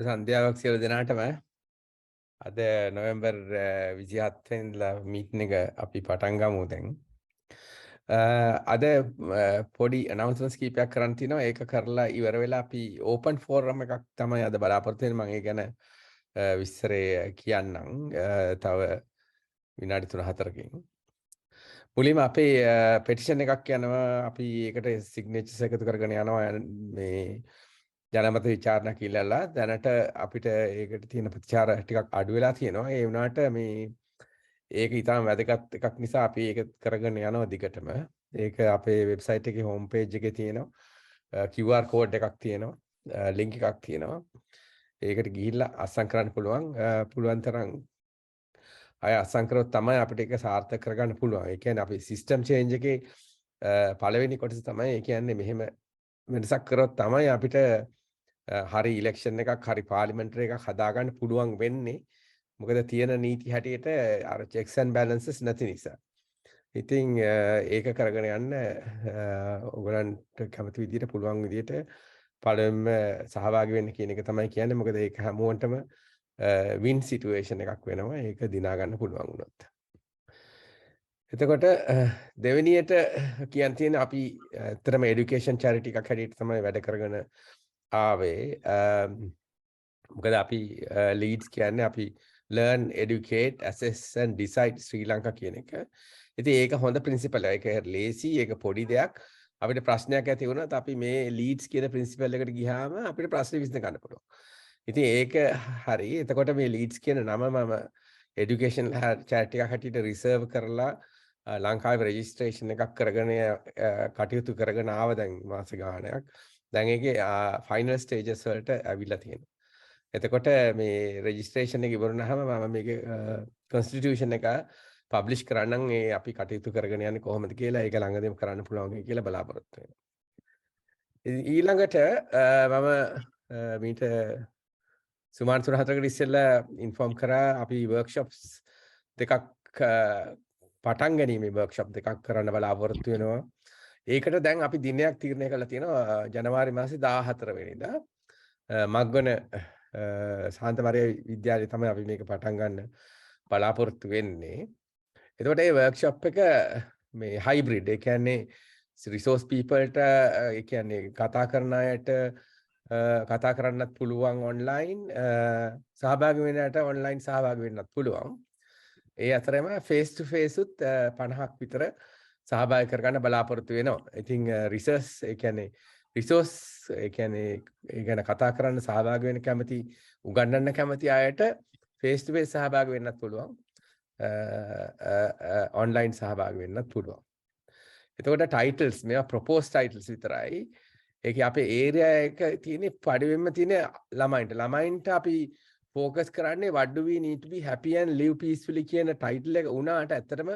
සන්ධ්‍යාවක් සියලු දෙනාටම අද නොවැම්බර් 27 වෙනිදා මීටින් එක අපි පටන් ගමු දැන්. අද පොඩි announcements කීපයක් කරන්න තියෙනවා. ඒක කරලා ඉවර වෙලා අපි open forum එකක් තමයි අද බලාපොරොත්තු වෙන්නේ. මම ඒ ගැන විස්තරේ කියන්නම්. තව විනාඩි 3-4කින්. මුලින්ම අපේ පෙටිෂන් එකක් යනවා. අපි ඒකට සිග්නේචර්ස් එකතු කරගෙන යනවා මේ ජනමත විචාරණ කියලා දැනට අපිට ඒකට තියෙන ප්‍රතිචාර ටිකක් අඩු වෙලා තියෙනවා. ඒ වුණාට මේ ඒක ඊටම වැදගත් එකක් නිසා අපි ඒක කරගෙන යනවා දිගටම. ඒක අපේ වෙබ්සයිට් එකේ හෝම් පේජ් එකේ තියෙනවා. QR code එකක් තියෙනවා. link එකක් තියෙනවා. ඒකට ගිහිල්ලා අත්සන් කරන්න පුළුවන්. පුළුවන් තරම් අය අත්සන් කරොත් තමයි අපිට ඒක සාර්ථක කරගන්න පුළුවන්. ඒ කියන්නේ අපි සිස්ටම් චේන්ජ් එකේ පළවෙනි කොටස තමයි ඒ කියන්නේ මෙහෙම වෙනසක් කරොත් තමයි අපිට හරි ඉලෙක්ෂන් එකක් හරි පාර්ලිමේන්ටරි එකක් හදාගන්න පුළුවන් වෙන්නේ. මොකද තියෙන නීති හැටියට අර checks and balances නැති නිසා. ඉතින් ඒක කරගෙන යන්න ඔයගලන්ට කැමති විදිහට පුළුවන් විදිහට පළවෙනිම සහභාගී වෙන්න කියන එක තමයි කියන්නේ. මොකද ඒක හැමෝටම win situation එකක් වෙනවා. ඒක දිනා ගන්න පුළුවන් වුණොත්. එතකොට දෙවෙනියට කියන්න තියෙන අපි ඇත්තටම education charity එකක් හැටියට තමයි වැඩ කරගෙන ආවේ. මොකද අපි leads කියන්නේ අපි learn educate assess and decide ශ්‍රී ලංකා කියන එක. ඉතින් ඒක හොඳ principle එක. ඒක ලේසි, ඒක පොඩි දෙයක්. අපිට ප්‍රශ්නයක් ඇති වුණත් අපි මේ leads කියන principle එකට ගියාම අපිට ප්‍රශ්න විසඳ ගන්න පුළුවන්. ඉතින් ඒක හරි. එතකොට මේ leads කියන නම මම education charity එකක් හැටියට reserve කරලා ලංකාවේ registration එකක් කරගෙන කටයුතු කරගෙන ආව දැන් මාස ගාණක්. දැන් ඒකේ ෆයිනල් ස්ටේජස් වලට ඇවිල්ලා තියෙනවා. එතකොට මේ රෙජිස්ට්‍රේෂන් එක ඉවරනහම මම මේකේ constitution එක පබ්ලිෂ් කරන්නම්. ඒ අපි කටයුතු කරගෙන යන්නේ කොහොමද කියලා ඒක ළඟදීම කරන්න පුළුවන් කියලා බලාපොරොත්තු වෙනවා. ඊළඟට මම මීට සුමාන 3-4කට ඉස්සෙල්ලා ඉන්ෆෝම් කරා අපි වර්ක්ෂොප්ස් දෙකක් පටන් ගැනීමේ වර්ක්ෂොප් දෙකක් කරන්න බලාපොරොත්තු වෙනවා. ඒකට දැන් අපි දිනයක් තීරණය කරලා තියෙනවා ජනවාරි මාසේ 14 වෙනිදා. මග්ගන සාන්තමරිය විද්‍යාලයේ තමයි අපි මේක පටන් ගන්න බලාපොරොත්තු වෙන්නේ. එතකොට මේ වර්ක්ෂොප් එක මේ හයිබ්‍රිඩ්. ඒ කියන්නේ රිසෝස් පීපල්ට ඒ කියන්නේ කතා කරන අයට කතා කරන්නත් පුළුවන් ඔන්ලයින්, සහභාගී වෙන අයට ඔන්ලයින් සහභාගී වෙන්නත් පුළුවන්. ඒ අතරම ෆේස් ටු ෆේස් උත් 50ක් විතර සහභාගී කරගන්න බලාපොරොත්තු වෙනවා. ඉතින් රිසර්ච් ඒ කියන්නේ රිසෝස් ඒ කියන්නේ ඒ ගැන කතා කරන්න සහභාගී වෙන්න කැමති, උගන්වන්න කැමති අයට ෆේස් ටු ෆේස් සහභාගී වෙන්නත් පුළුවන්. ඔන්ලයින් සහභාගී වෙන්නත් පුළුවන්. එතකොට ටයිටල්ස් මේවා ප්‍රොපෝස් ටයිටල්ස් විතරයි. ඒකේ අපේ ඒරියා එක තියෙන පඩිවෙන්න තියෙන ළමයින්ට අපි ફોකස් කරන්නේ what do we need to be happy and live peacefully කියන ටයිටල් එක උනාට ඇත්තටම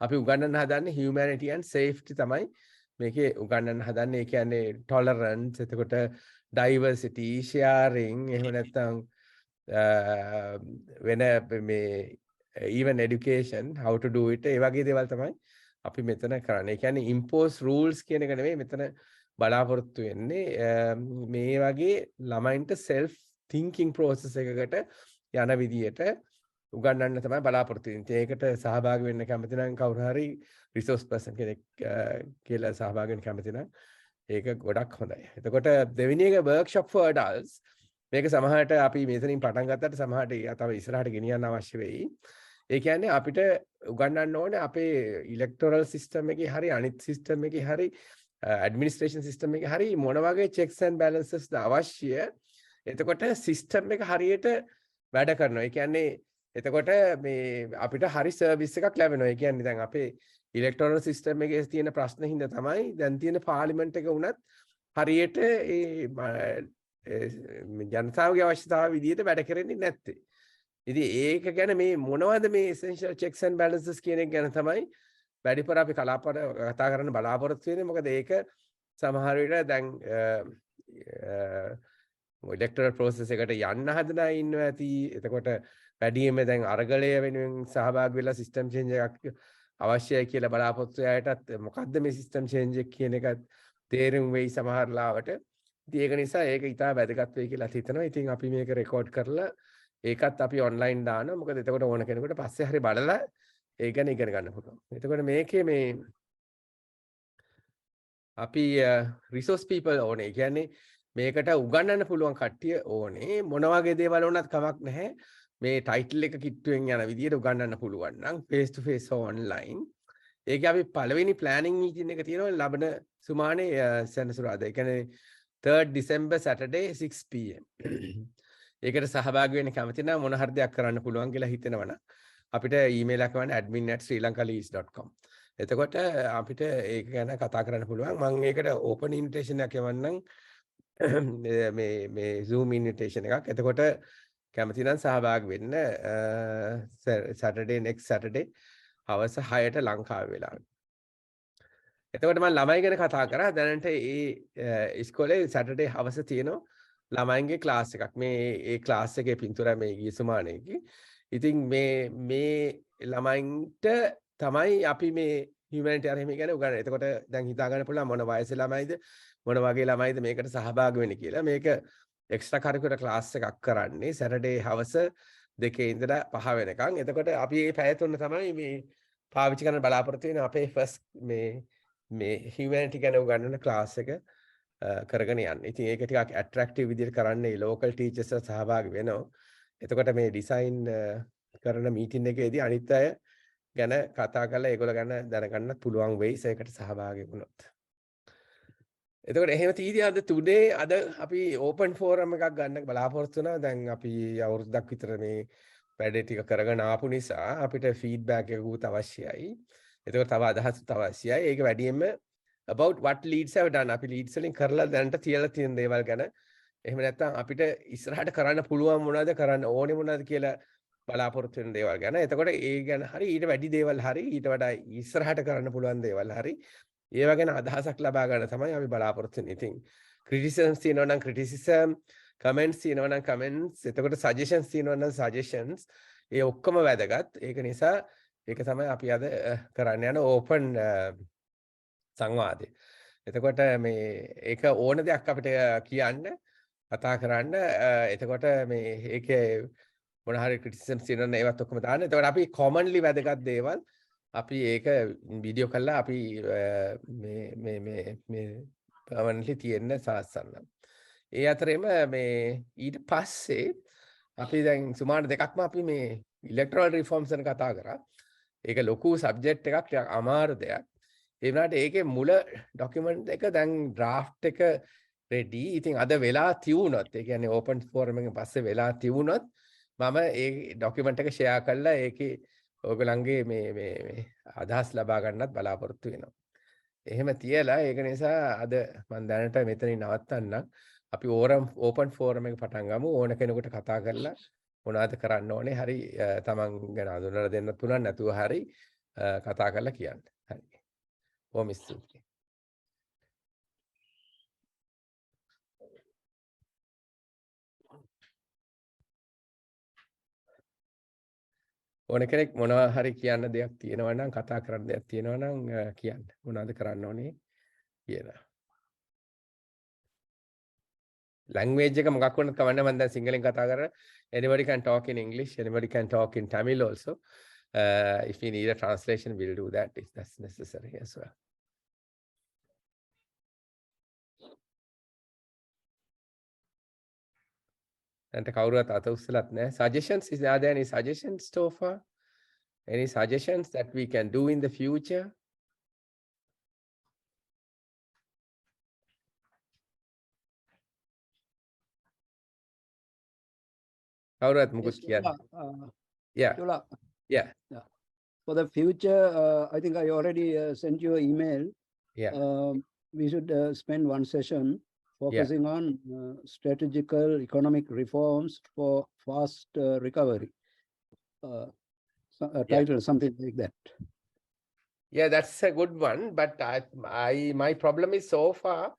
අපි උගන්වන්න හදන්නේ humanity and safety තමයි මේකේ උගන්වන්න හදන්නේ. ඒ කියන්නේ tolerance, එතකොට diversity, sharing, එහෙම නැත්නම් වෙන මේ even education, how to do it, ඒ වගේ දේවල් තමයි අපි මෙතන කරන්නේ. ඒ කියන්නේ impose rules කියන එක නෙමෙයි මෙතන බලාපොරොත්තු වෙන්නේ. මේ වගේ ළමයින්ට self thinking process එකකට යන විදියට උගන්වන්න තමයි බලාපොරොත්තු වෙන්නේ. ඒකට සහභාගී වෙන්න කැමති නම් කවුරු හරි resource person කෙනෙක් කියලා සහභාගී වෙන්න කැමති නම් ඒක ගොඩක් හොඳයි. එතකොට දෙවෙනි එක workshop for adults. මේක සමහරට අපි මෙතනින් පටන් ගත්තට සමහරට තව ඉස්සරහට ගෙනියන්න අවශ්‍ය වෙයි. ඒ කියන්නේ අපිට උගන්වන්න ඕනේ අපේ ඉලෙක්ටොරල් සිස්ටම් එකේ හරි අනිත් සිස්ටම් එකේ හරි ඇඩ්මිනිස්ට්‍රේෂන් සිස්ටම් එකේ හරි මොන වගේ checks and balances ද අවශ්‍ය. එතකොට සිස්ටම් එක හරියට වැඩ කරනවා. ඒ කියන්නේ එතකොට මේ අපිට හරි සර්විස් එකක් ලැබෙනවා. ඒ කියන්නේ දැන් අපේ ඉලෙක්ටොරල් සිස්ටම් එකේ තියෙන ප්‍රශ්න හින්දා තමයි දැන් තියෙන පාර්ලිමේන්තු එක වුණත් හරියට ජනතාවගේ අවශ්‍යතාව විදිහට වැඩ කරන්නේ නැත්තේ. ඉතින් ඒක ගැන මේ මොනවද මේ essential checks and balances කියන එක ගැන තමයි වැඩිපුර අපි කතා කරන්න බලාපොරොත්තු වෙන්නේ. මොකද ඒක සමහර විට දැන් electoral process එකට යන්න හදන අය ඉන්නවා ඇති. එතකොට වැඩියෙන්ම දැන් අරගලය වෙනුවෙන් සහභාගී වෙලා system change එකක් අවශ්‍යයි කියලා බලාපොරොත්තු අයටත් මොකද්ද මේ system change එක කියන එක තේරුම් වෙයි සමහර ලාවට. ඉතින් ඒක නිසා ඒක ඉතා වැදගත් වෙයි කියලා හිතනවා. ඉතින් අපි මේක රෙකෝඩ් කරලා ඒකත් අපි ඔන්ලයින් දානවා. මොකද එතකොට ඕන කෙනෙකුට පස්සේ හරි බලලා ඒක ගැන ඉගෙන ගන්න පුළුවන්. එතකොට මේකේ මේ අපි රිසෝස් පීපල් ඕනේ. ඒ කියන්නේ මේකට උගන්වන්න පුළුවන් කට්ටිය ඕනේ. මොන වගේ දේවල් වුණත් කමක් නැහැ. මේ ටයිටල් එක කිට්ටුවෙන් යන විදිහට උගන්වන්න පුළුවන් නම් face to face online. ඒක අපි පළවෙනි ප්ලෑනින් මීටින් එක තියෙනවා ලබන සුමානේ සෙනසුරාදා. ඒ කියන්නේ 3rd December Saturday 6 pm. ඒකට සහභාගී වෙන්න කැමති නම් මොන හරි දෙයක් කරන්න පුළුවන් කියලා හිතෙනවනම් අපිට ඊමේල් එකක් වань admin@srilankalease.com. එතකොට අපිට ඒක ගැන කතා කරන්න පුළුවන්. මම ඒකට ඕපන් ඉන්විටේෂන් එකක් එවන්නම්. මේ Zoom ඉන්විටේෂන් එකක්. එතකොට කැමති නම් සහභාගී වෙන්න Saturday next Saturday හවස 6ට ලංකාවේ වෙලාවට. එතකොට මම ළමයි ගැන කතා කරා. දැනට ඒ ඉස්කෝලේ Saturday හවස තියෙනවා ළමයින්ගේ ක්ලාස් එකක්. මේ ක්ලාස් එකේ පින්තූරය මේ ගිය සුමානේකි. ඉතින් මේ ළමයින්ට තමයි අපි මේ හියුමැනිටරියන් ගැන උගන්වන්නේ. එතකොට දැන් හිතා ගන්න පුළුවන් මොන වයසේ ළමයිද මොන වගේ ළමයිද මේකට සහභාගී වෙන්නේ කියලා. මේක එක්ස්ට්‍රා කරිකුලර් ක්ලාස් එකක් කරන්නේ Saturday හවස 2 ඉඳලා 5 වෙනකන්. එතකොට අපි මේ පැය තුන තමයි මේ පාවිච්චි කරන්න බලාපොරොත්තු වෙන අපේ ෆස්ට් මේ හියුමැනිටි ගැන උගන්වන ක්ලාස් එක කරගෙන යන්න. ඉතින් ඒක ටිකක් ඇට්‍රැක්ටිව් විදිහට කරන්නේ ලෝකල් ටීචර්ස් සහභාගී වෙනවා. එතකොට මේ ඩිසයින් කරන මීටින් එකේදී අනිත් අය ගැන කතා කරලා ඒගොල්ලෝ ගැන දැනගන්නත් පුළුවන් වෙයි ඒකට සහභාගී වුණොත්. එතකොට එහෙම තීදී අද අපි ඕපන් ෆෝරම් එකක් ගන්න බලාපොරොත්තු වෙනවා. දැන් අපි අවුරුද්දක් විතර මේ වැඩ ටික කරගෙන ආපු නිසා අපිට ෆීඩ්බැක් එකකුත් අවශ්‍යයි. එතකොට තව අදහස් අවශ්‍යයි. ඒක වැඩියෙන්ම about what leads have done. අපි leads වලින් කරලා දැනට තියලා තියෙන දේවල් ගැන එහෙම නැත්නම් අපිට ඉස්සරහට කරන්න පුළුවන් මොනවද කරන්න ඕනේ මොනවද කියලා බලාපොරොත්තු වෙන දේවල් ගැන. එතකොට ඒ ගැන හරි ඊට වැඩි දේවල් හරි ඊට වඩා ඉස්සරහට කරන්න පුළුවන් දේවල් හරි ඒවා ගැන අදහසක් ලබා ගන්න තමයි අපි බලාපොරොත්තු වෙන්නේ. ඉතින් criticisms තියෙනවා නම් criticism, comments තියෙනවා නම් comments, එතකොට suggestions තියෙනවා නම් suggestions. ඒ ඔක්කොම වැදගත්. ඒක නිසා ඒක තමයි අපි අද කරන්න යන open සංවාදය. එතකොට මේ ඒක ඕන දෙයක් අපිට කියන්න කතා කරන්න. එතකොට මේ ඒකේ මොන හරි criticisms තියෙනවා ඒවත් ඔක්කොම දාන්න. එතකොට අපි commonly වැදගත් දේවල් අපි ඒක වීඩියෝ කරලා අපි මේ permanently තියෙන්න සාස්සන්න. ඒ අතරේම මේ ඊට පස්සේ අපි දැන් සුමාන දෙකක්ම අපි මේ electoral reforms ගැන කතා කරා. ඒක ලොකු සබ්ජෙක්ට් එකක් ටිකක් අමාරු දෙයක්. ඒ වුණාට ඒකේ මුල ડોකියුමන්ට් එක දැන් ડ્રાෆ්ට් එක රෙඩි. ඉතින් අද වෙලා තියුණොත් ඒ කියන්නේ ඕපන් ෆෝරම් එකෙන් පස්සේ වෙලා තියුණොත් මම ඒ ડોකියුමන්ට් එක ෂෙයා කරලා ඒකේ ඔයගලන්ගේ මේ අදහස් ලබා ගන්නත් බලාපොරොත්තු වෙනවා. එහෙම තියලා ඒක නිසා අද මම දැනට මෙතනින් නවත්තන්නම්. අපි ඕපන් ෆෝරම් එක පටන් ගමු. ඕන කෙනෙකුට කතා කරලා මොනවද කරන්න ඕනේ හරි තමන් ගැන අඳුනලා දෙන්න පුළුවන් නැතුව හරි කතා කරලා කියන්න. හරි. බොහොම ස්තුතියි. ඕන කෙනෙක් මොනවා හරි කියන්න දෙයක් තියෙනවා නම් කතා කරන්න දෙයක් තියෙනවා නම් කියන්න. මොනවද කරන්න ඕනේ කියලා. language එක මොකක් වුණත් කවන්න මම දැන් සිංහලෙන් කතා කරා. Anybody can talk in English, anybody can talk in Tamil also. If you need a translation, we'll do that if that's necessary as well. And කවුරුත් අත උස්සලත් නැහැ. Suggestions, are there any suggestions so far? Any suggestions that we can do in the future? කවුරුත් මුකුත් කියන්න. Yeah. Yeah. For the future, I think I already sent you an email. Yeah. We should spend one session focusing on strategical economic reforms for fast recovery. Title, something like that. Yeah, that's a good one. But my problem is so far,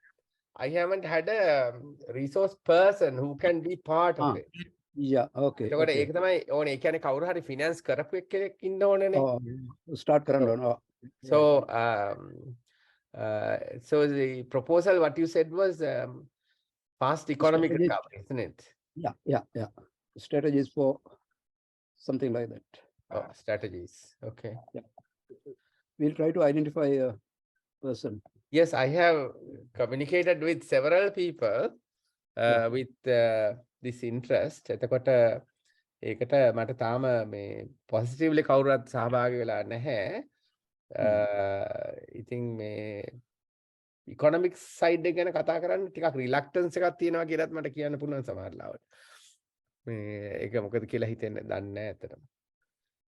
I haven't had a resource person who can be part of it. Yeah, okay. එතකොට ඒක තමයි ඕනේ. ඒ කියන්නේ කවුරු හරි finance කරපු එක්කෙනෙක් ඉන්න ඕනේනේ. Start කරන්න ඕන. So the proposal what you said was Fast economic strategies, recovery, isn't it? yeah. Strategies for something like that. Oh, strategies. Okay. Yeah. We'll try to identify a person. Yes, I have communicated with several people Yeah. with this interest. එතකොට ඒකට මට තාම මේ positively කවුරුත් සහභාගී වෙලා නැහැ. ඉතින් මේ economic side එක ගැන කතා කරන්න ටිකක් reluctance එකක් තියෙනවා කියලාත් මට කියන්න පුළුවන් සමහර ලාවට. මේ ඒක මොකද කියලා හිතෙන්නේ දන්නේ නැහැ ඇත්තටම.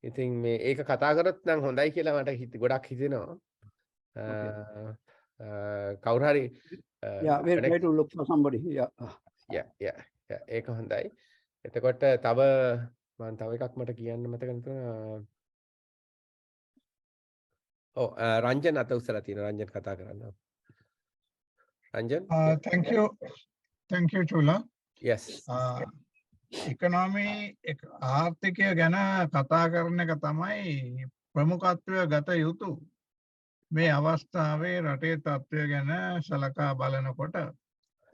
ඉතින් මේ ඒක කතා කරොත් නම් හොඳයි කියලා මට ගොඩක් හිතෙනවා. කවුරු හරි Yeah, we'll try to look for somebody. Yeah. yeah ඒක හොඳයි. එතකොට තව මම තව එකක් මට කියන්න මතක නැතුණා. ඔව් රංජන් අත උස්සලා තියෙනවා. රංජන් කතා කරන්න. Ranjan? Thank you Chula. Yes. Economy ආර්ථිකය ගැන කතා කරන එක තමයි ප්‍රමුඛත්වය ගත යුතු. මේ අවස්ථාවේ රටේ තත්ත්වය ගැන සලකා බලනකොට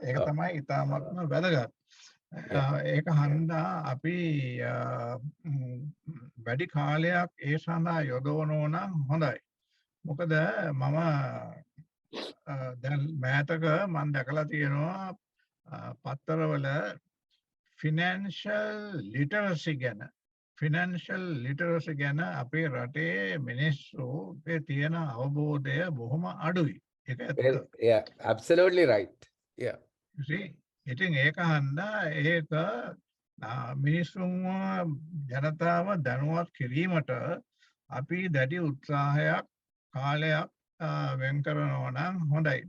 ඒක තමයි ඉතාමත්ම වැදගත්. ඒක හන්දා අපි වැඩි කාලයක් ඒ සඳහා යොදවනෝ නම් හොඳයි. මොකද මම දැන් මෑතක මම දැකලා තියෙනවා පත්තරවල financial literacy ගැන අපේ රටේ මිනිස්සුගේ තියෙන අවබෝධය බොහොම අඩුයි. ඒක ඇත්ත. Yeah, absolutely right. Yeah. You see, ඉතින් ඒක හන්දා ඒක මිනිස්සුන්ව ජනතාව දැනුවත් කිරීමට අපි දැඩි උත්සාහයක් කාලයක් වෙන් කරනවා නම් හොඳයි.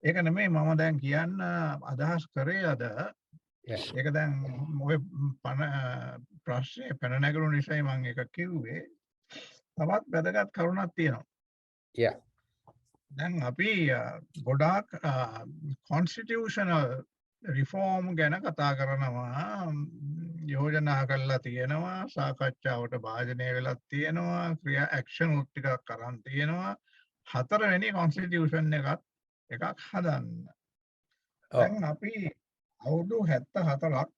ඒක නෙමෙයි මම දැන් කියන්න අදහස් කරේ අද. ඒක දැන් ඔය ප්‍රශ්නේ පැන නැගුණු නිසායි මම ඒක කිව්වේ. තවත් වැදගත් කරුණක් තියෙනවා. Yeah. දැන් අපි ගොඩාක් constitutional reform ගැන කතා කරනවා, යෝජනා කරලා තියෙනවා, සාකච්ඡාවට භාජනය වෙලා තියෙනවා, ක්‍රියා ඇක්ෂන් ටිකක් කරන් තියෙනවා. හතරවෙනි constitution එකක් හදන්න. දැන් අපි අවුරුදු 74ක්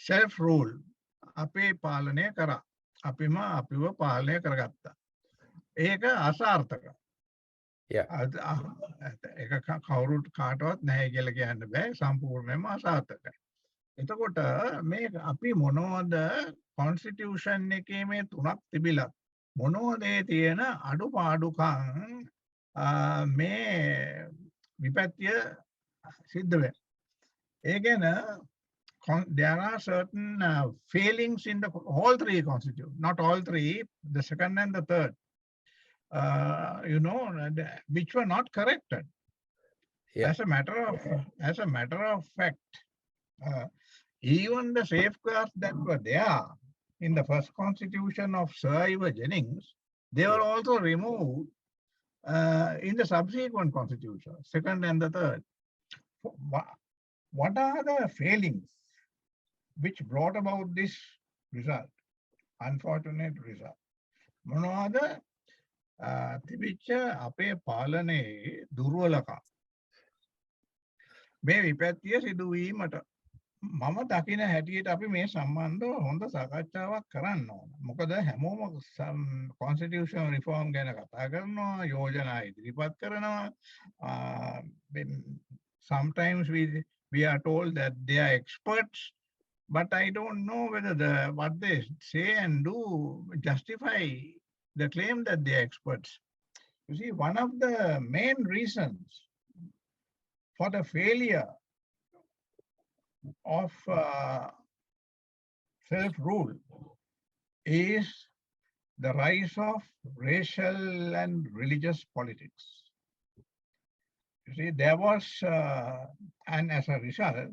self rule අපේ පාලනය කරා. අපිව පාලනය කරගත්තා. ඒක අසාර්ථකයි. ඒක කවුරුත් කාටවත් නැහැ කියලා කියන්න බෑ. සම්පූර්ණයෙන්ම අසාර්ථකයි. එතකොට මේ අපි මොනවද constitution එකේ මේ තුනක් තිබිලා මොනවද තියෙන අඩුපාඩුකම් මේ විපත්‍ය සිද්ධ වෙන්නේ. ඒ ගැන there are certain failings in all three constitutions, not all three, the second and the third, which were not corrected. Yeah. As a matter of fact, even the safeguards that were there in the first constitution of Sir Ivor Jennings, they were also removed in the subsequent constitution, second and the third. What are the failings which brought about this result, unfortunate result? මොනවාද තිබිච්ච අපේ පාලනයේ දුර්වලකම් මේ විපත්‍ය සිදුවීමට මම දකින හැටියට අපි මේ සම්බන්ධව හොඳ සාකච්ඡාවක් කරන්න ඕන. මොකද හැමෝම constitutional reform ගැන කතා කරනවා, යෝජනා ඉදිරිපත් කරනවා. Sometimes we are told that they are experts, but I don't know whether what they say and do justify the claim that they are experts. You see, one of the main reasons for the failure of self-rule is the rise of racial and religious politics. You see, there was, and as a result,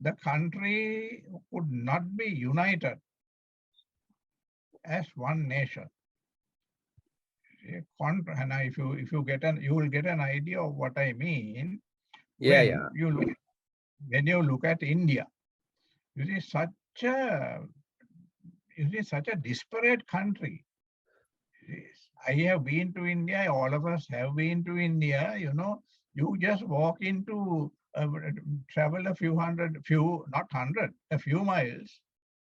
the country could not be united as one nation. And if you get you will get an idea of what I mean. When you look at India, you see such a disparate country. I have been to India. All of us have been to India. You just walk into, travel a few miles.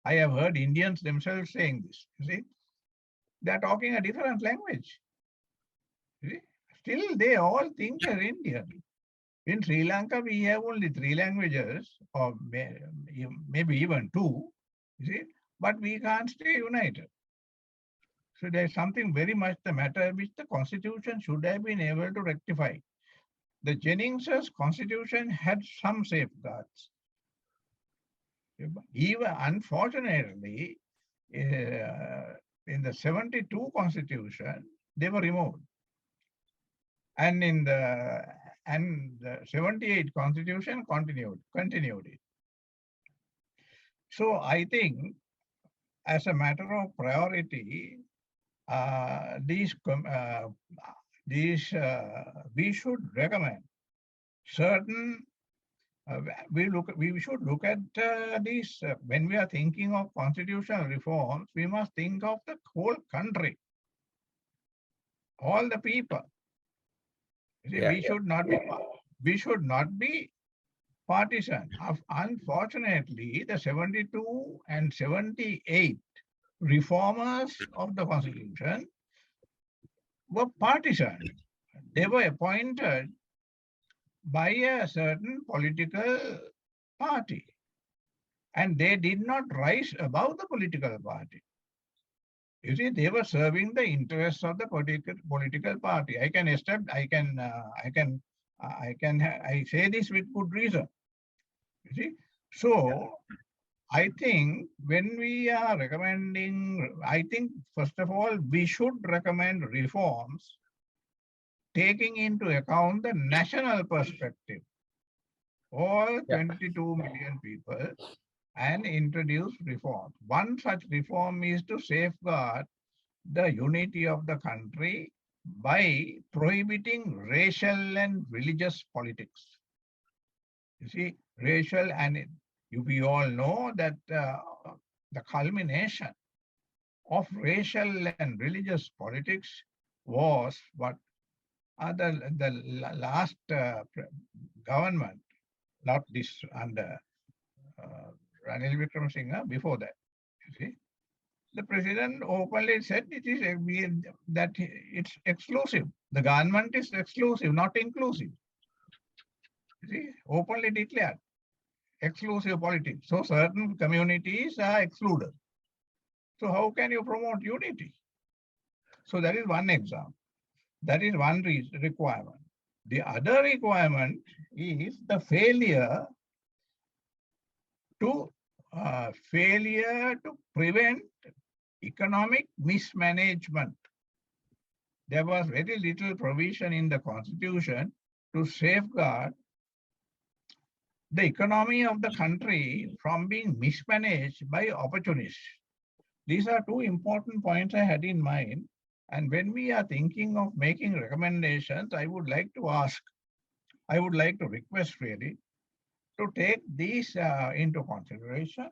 I have heard Indians themselves saying this. You see, they're talking a different language. You see? Still, they all think they're Indian. In Sri Lanka, we have only 3 languages, or maybe even 2. You see, but we can't stay united. So there's something very much the matter which the Constitution should have been able to rectify. The Jennings's Constitution had some safeguards. Even unfortunately, in the 72 Constitution, they were removed. And in the 78 Constitution continued it. So I think as a matter of priority, we should recommend certain. We should look at these when we are thinking of constitutional reforms. We must think of the whole country, all the people. See, Yeah, we should not be partisan. Unfortunately, the 72 and 78 reformers of the Constitution were partisan. They were appointed by a certain political party, and they did not rise above the political party. You see, they were serving the interests of the political party. I say this with good reason. You see, so I think when we are recommending, I think first of all, we should recommend reforms taking into account the national perspective, all 22 million people, and introduce reform. One such reform is to safeguard the unity of the country by prohibiting racial and religious politics. You see, racial and we all know that the culmination of racial and religious politics was what the last government, not this under Ranil Wickremesinghe, before that. You see, the president openly said that it's exclusive. The government is exclusive, not inclusive. You see, openly declared exclusive politics. So certain communities are excluded. So how can you promote unity? So that is one example. That is one requirement. The other requirement is the failure to prevent economic mismanagement. There was very little provision in the Constitution to safeguard the economy of the country from being mismanaged by opportunists. These are two important points I had in mind. And when we are thinking of making recommendations, I would like to request really to take these into consideration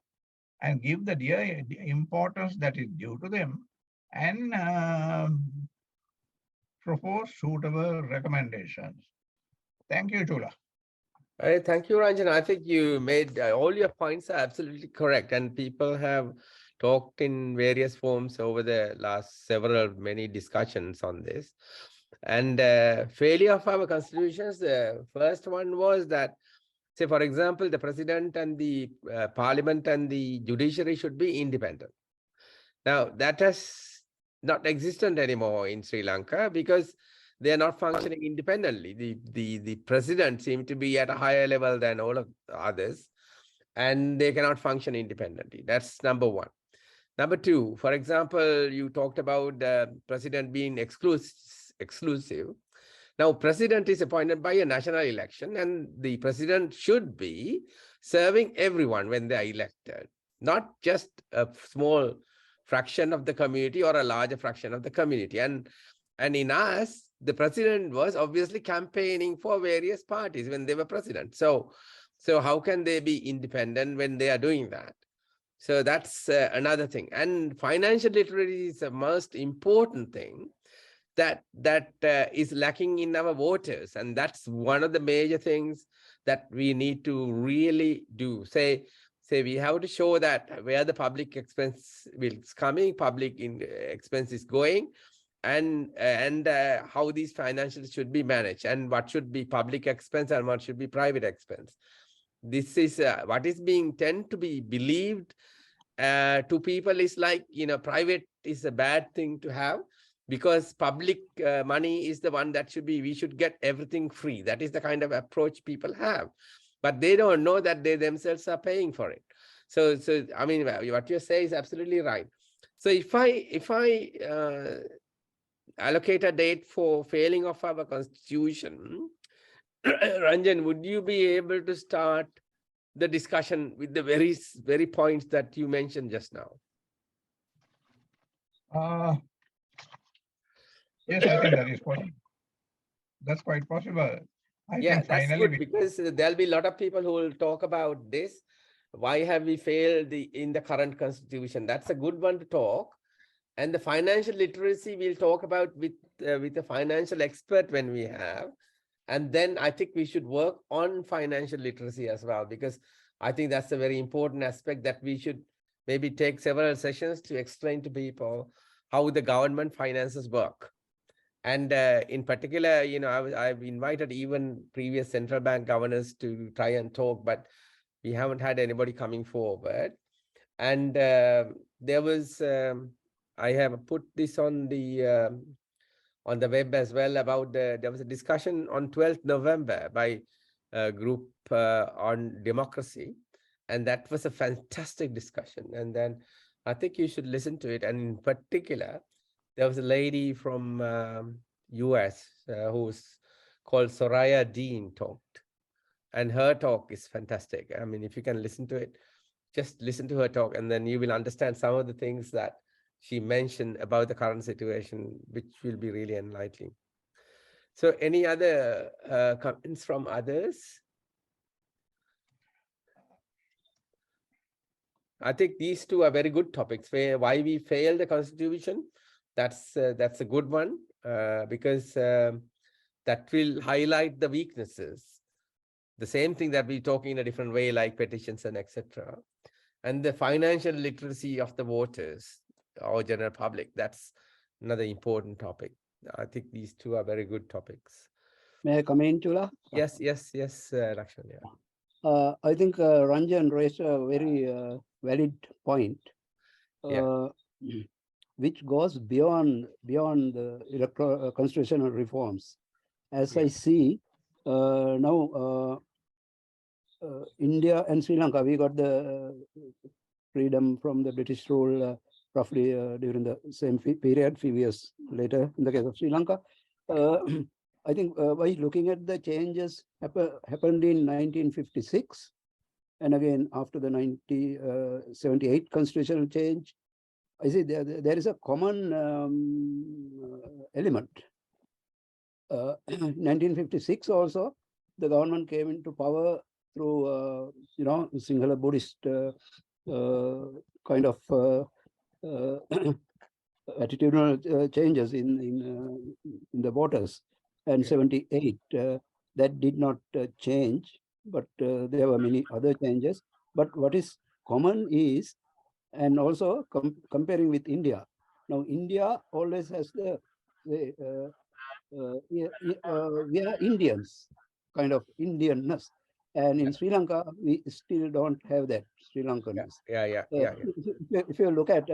and give the importance that is due to them, and propose suitable recommendations. Thank you, Chula. Thank you, Ranjan. I think you made all your points are absolutely correct, and people have talked in various forms over the last many discussions on this. And failure of our constitutions, the first one was that, say, for example, the president and the parliament and the judiciary should be independent. Now, that has not existent anymore in Sri Lanka because they are not functioning independently. The president seems to be at a higher level than all of the others, and they cannot function independently. That's number one. Number two, for example, you talked about the president being exclusive. Now, president is appointed by a national election, and the president should be serving everyone when they are elected, not just a small fraction of the community or a larger fraction of the community. And in us, the president was obviously campaigning for various parties when they were president. So how can they be independent when they are doing that? So that's another thing. And financial literacy is the most important thing. that is lacking in our voters, and that's one of the major things that we need to really do. Say we have to show that where the public expense is coming, public expense is going, and how these financials should be managed, and what should be public expense and what should be private expense. This is what is being tend to be believed to people is like, private is a bad thing to have, because public money is the one that we should get everything free. That is the kind of approach people have, but they don't know that they themselves are paying for it. So I mean, what you say is absolutely right. So if I allocate a date for failing of our constitution, Ranjan, would you be able to start the discussion with the very points that you mentioned just now? Yes, I think that is possible. That's quite possible. I Yeah, think that's finally good, because there'll be a lot of people who will talk about this. Why have we failed in the current constitution? That's a good one to talk. And the financial literacy we'll talk about with a financial expert when we have. And then I think we should work on financial literacy as well, because I think that's a very important aspect that we should maybe take several sessions to explain to people how the government finances work. And in particular, I've invited even previous central bank governors to try and talk, but we haven't had anybody coming forward. And there was, I have put this on the web as well about there was a discussion on 12th November by a group on democracy. And that was a fantastic discussion. And then I think you should listen to it. And in particular, there was a lady from US who's called Soraya Dean talked. And her talk is fantastic. I mean, if you can listen to it, just listen to her talk, and then you will understand some of the things that she mentioned about the current situation, which will be really enlightening. So any other comments from others? I think these two are very good topics. Why we failed the constitution, that's a good one, because that will highlight the weaknesses. The same thing that we're talking in a different way, like petitions and etc. And the financial literacy of the voters or general public, that's another important topic. I think these two are very good topics. May I come in, Chula? Yes, Lakshman. Yeah. I think Ranjan raised a very valid point, which goes beyond the electoral constitutional reforms. As I see now, India and Sri Lanka, we got the freedom from the British rule roughly during the same period, few years later. In the case of Sri Lanka, I think by looking at the changes happened in 1956, and again after the 1978 constitutional change, I see there is a common element. 1956 also, the government came into power through Sinhala Buddhist kind of attitudinal changes in the voters, and 78 that did not change, but there were many other changes. But what is common is, and also comparing with India, now India always has we are Indians, kind of Indianness. And in Sri Lanka, we still don't have that Sri Lankanness. If you look at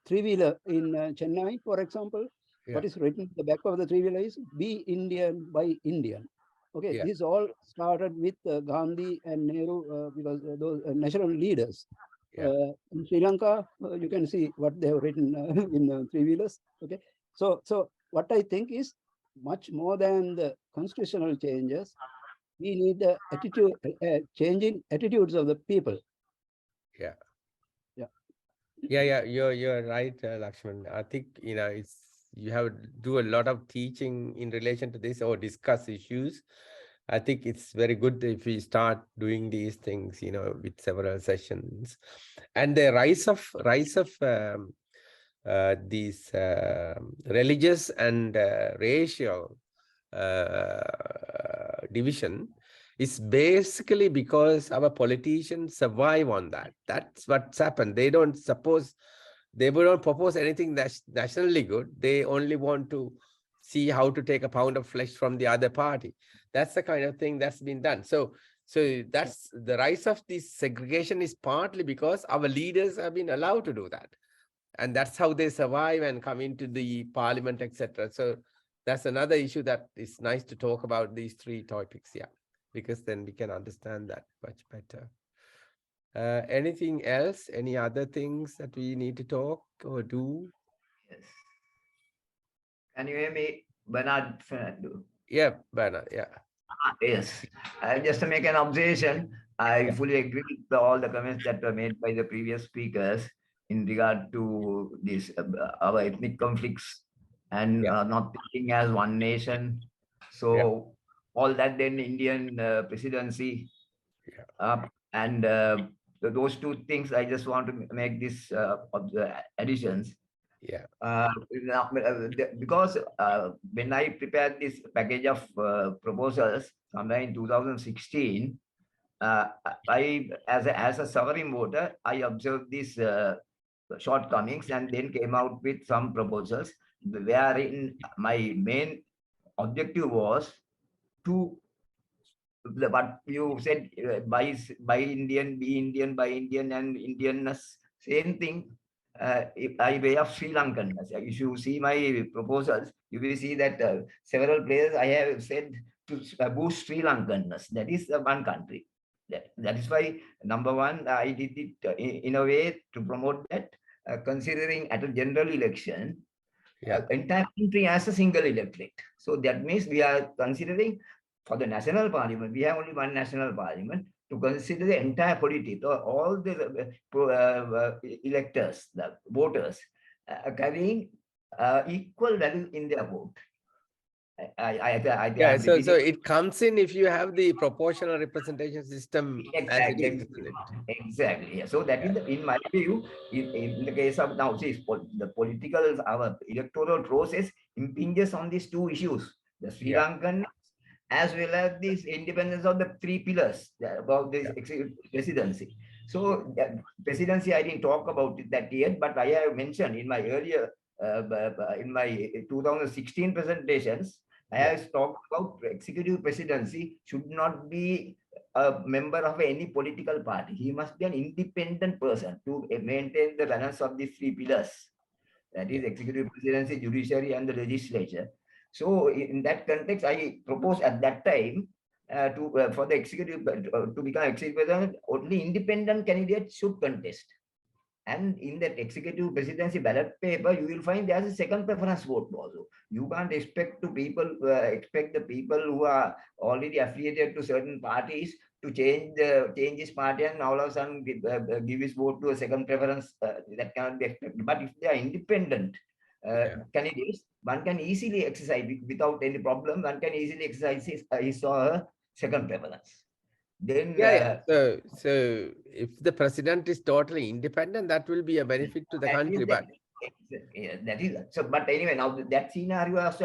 three-wheeler in Chennai, for example, what is written at the back of the three-wheeler is "Be Indian by Indian." Okay, this all started with Gandhi and Nehru, because those national leaders. In Sri Lanka, you can see what they have written in three-wheelers. Okay, so what I think is, much more than the constitutional changes, we need the attitude, changing attitudes of the people. You're right, Lakshman. I think you have to do a lot of teaching in relation to this, or discuss issues. I think it's very good if we start doing these things, with several sessions. And the rise of these religious and racial division is basically because our politicians survive on that. That's what's happened. They don't propose anything that's nationally good. They only want to see how to take a pound of flesh from the other party. That's the kind of thing that's been done. So that's the rise of this segregation is partly because our leaders have been allowed to do that. And that's how they survive and come into the parliament, etc. So that's another issue that is nice to talk about these three topics, yeah, because then we can understand that much better. Anything else? Any other things that we need to talk or do? Yes. Can you hear me, Bernard Fernando? Yeah, Bernard, yeah. Yes. Just to make an observation, I Yeah. fully agree with all the comments that were made by the previous speakers in regard to this our ethnic conflicts and Yeah. not thinking as one nation. So all that then Indian presidency and those two things I just want to make this additions. Yeah. Because when I prepared this package of proposals somewhere in 2016, I as a sovereign voter, I observed these shortcomings and then came out with some proposals wherein my main objective was to what you said, by Indian, be Indian, by Indian, and Indianness, same thing. By way of Sri Lankanness. If you see my proposals, you will see that several places I have said to boost Sri Lankanness. That is one country. That is why, number one, I did it in a way to promote that, considering at a general election, entire country as a single electorate. So that means we are considering for the national parliament, we have only one national parliament, to consider the entire polity, all the electors, the voters, carrying equal value in their vote. Yeah, so it comes in if you have the proportional representation system as it is, isn't it? Exactly. So that is, in my view, in the case of now, see, the political, our electoral process impinges on these two issues, the Sri Lankan as well as this independence of the three pillars about this presidency. So presidency, I didn't talk about that yet, but I have mentioned in my earlier, in my 2016 presentations, I have talked about executive presidency should not be a member of any political party. He must be an independent person to maintain the balance of these three pillars. That is executive presidency, judiciary, and the legislature. So in that context, I proposed at that time for the executive to become executive president, only independent candidates should contest. And in that executive presidency ballot paper, you will find there's a second preference vote also. You can't expect the people who are already affiliated to certain parties to change his party and all of a sudden give his vote to a second preference. That cannot be expected. But if they are independent candidates, one can easily exercise without any problem. One can easily exercise his or her second preference. Then so if the president is totally independent, that will be a benefit to the country. But that is so. But anyway, now that scenario has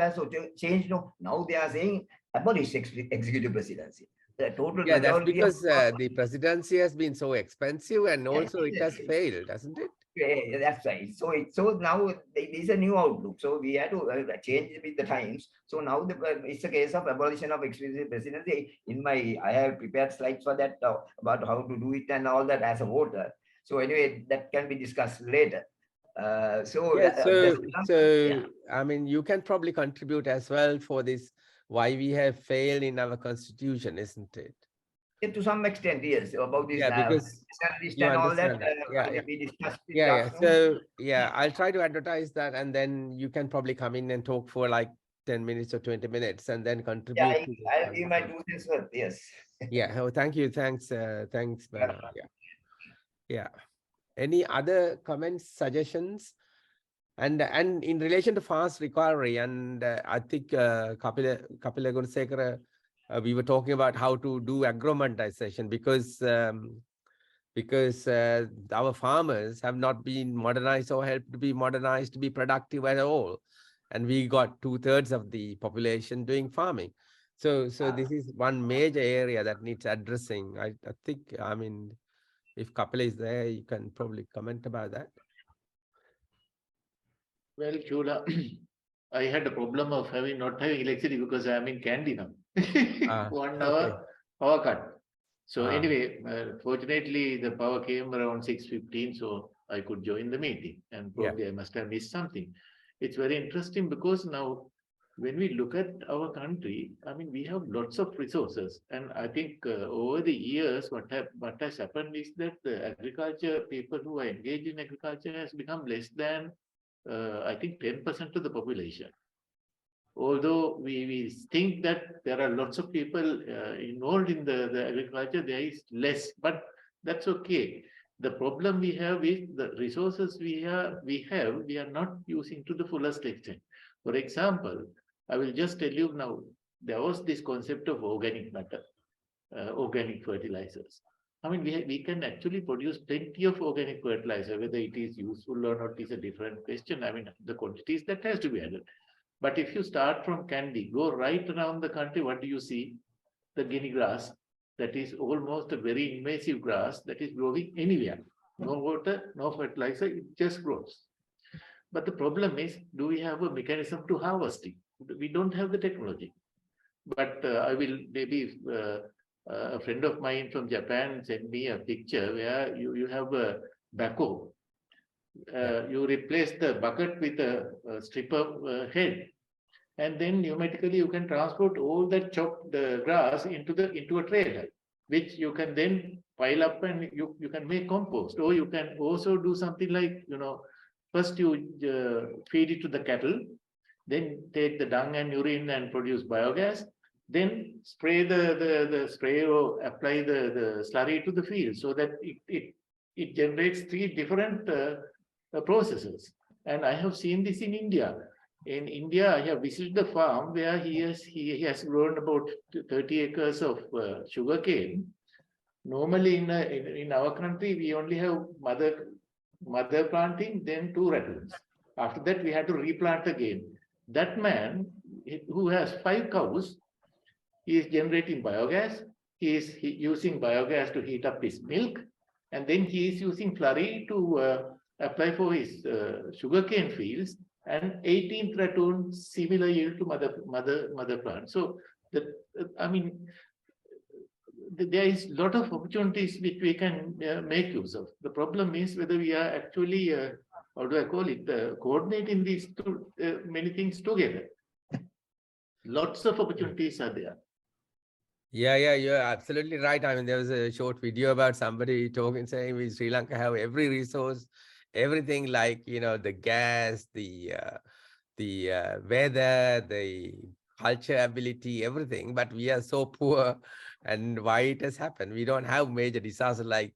changed. Now they are saying abolish executive presidency. The total that's because the presidency has been so expensive and also it has failed, hasn't it? Yeah, that's right. So now there is a new outlook. So we had to change with the times. So now it's a case of abolition of executive presidency. I have prepared slides for that about how to do it and all that as a voter. So anyway, that can be discussed later. So I mean, you can probably contribute as well for this, why we have failed in our constitution, isn't it? To some extent, yes, about this because you and all that, we discussed. So I'll try to advertise that, and then you can probably come in and talk for like 10 minutes or 20 minutes and then contribute. I'll give my 2 cents worth, yes. Thank you. Thanks, Bernard. Any other comments, suggestions? And in relation to fast recovery, and I think Kapila Gunasekara, we were talking about how to do aggromentization, because because our farmers have not been modernized or helped to be modernized to be productive at all. And we got 2/3 of the population doing farming. So this is one major area that needs addressing. I think, I mean, if Kapil is there, you can probably comment about that. Well, Chula, I had a problem of not having electricity because I am in Kandy now. Ah, 1 okay. hour power cut. So Ah. anyway, fortunately the power came around 6:15, so I could join the meeting, and probably I must have missed something. It's very interesting because now when we look at our country, I mean, we have lots of resources, and I think over the years, what has happened is that the agriculture people who are engaged in agriculture has become less than I think 10% of the population. Although we think that there are lots of people involved in the agriculture, there is less, but that's okay. The problem we have is the resources we are not using to the fullest extent. For example, I will just tell you now, there was this concept of organic matter, organic fertilizers. I mean, we can actually produce plenty of organic fertilizer. Whether it is useful or not is a different question. I mean, the quantities that has to be added. But if you start from Kandy, go right around the country, what do you see? The guinea grass, that is almost a very invasive grass that is growing anywhere. No water, no fertilizer, it just grows. But the problem is, do we have a mechanism to harvest it? We don't have the technology. But I will maybe a friend of mine from Japan sent me a picture where you have a backhoe. You replace the bucket with a stripper head, and then pneumatically you can transport all that chopped grass into a trailer, which you can then pile up and you can make compost. Or you can also do something like, first you feed it to the cattle, then take the dung and urine and produce biogas, then spray the spray or apply the slurry to the field, so that it generates 3 different processes. And I have seen this in India. In India, I have visited the farm where he has grown about 30 acres of sugarcane. Normally in our country, we only have mother planting, then 2 raccoons. After that, we had to replant again. That man who has 5 cows, he is generating biogas. He is using biogas to heat up his milk, and then he is using slurry to apply for his sugarcane fields, and 18th raccoon similar yield to mother plant. So I mean, there is a lot of opportunities which we can make use of. The problem is whether we are actually, how do I call it, coordinating these many things together. Lots of opportunities are there. Yeah, you're absolutely right. I mean, there was a short video about somebody talking, saying we Sri Lanka have every resource, everything, like, the gas, the weather, the culture ability, everything, but we are so poor. And why it has happened? We don't have major disasters like,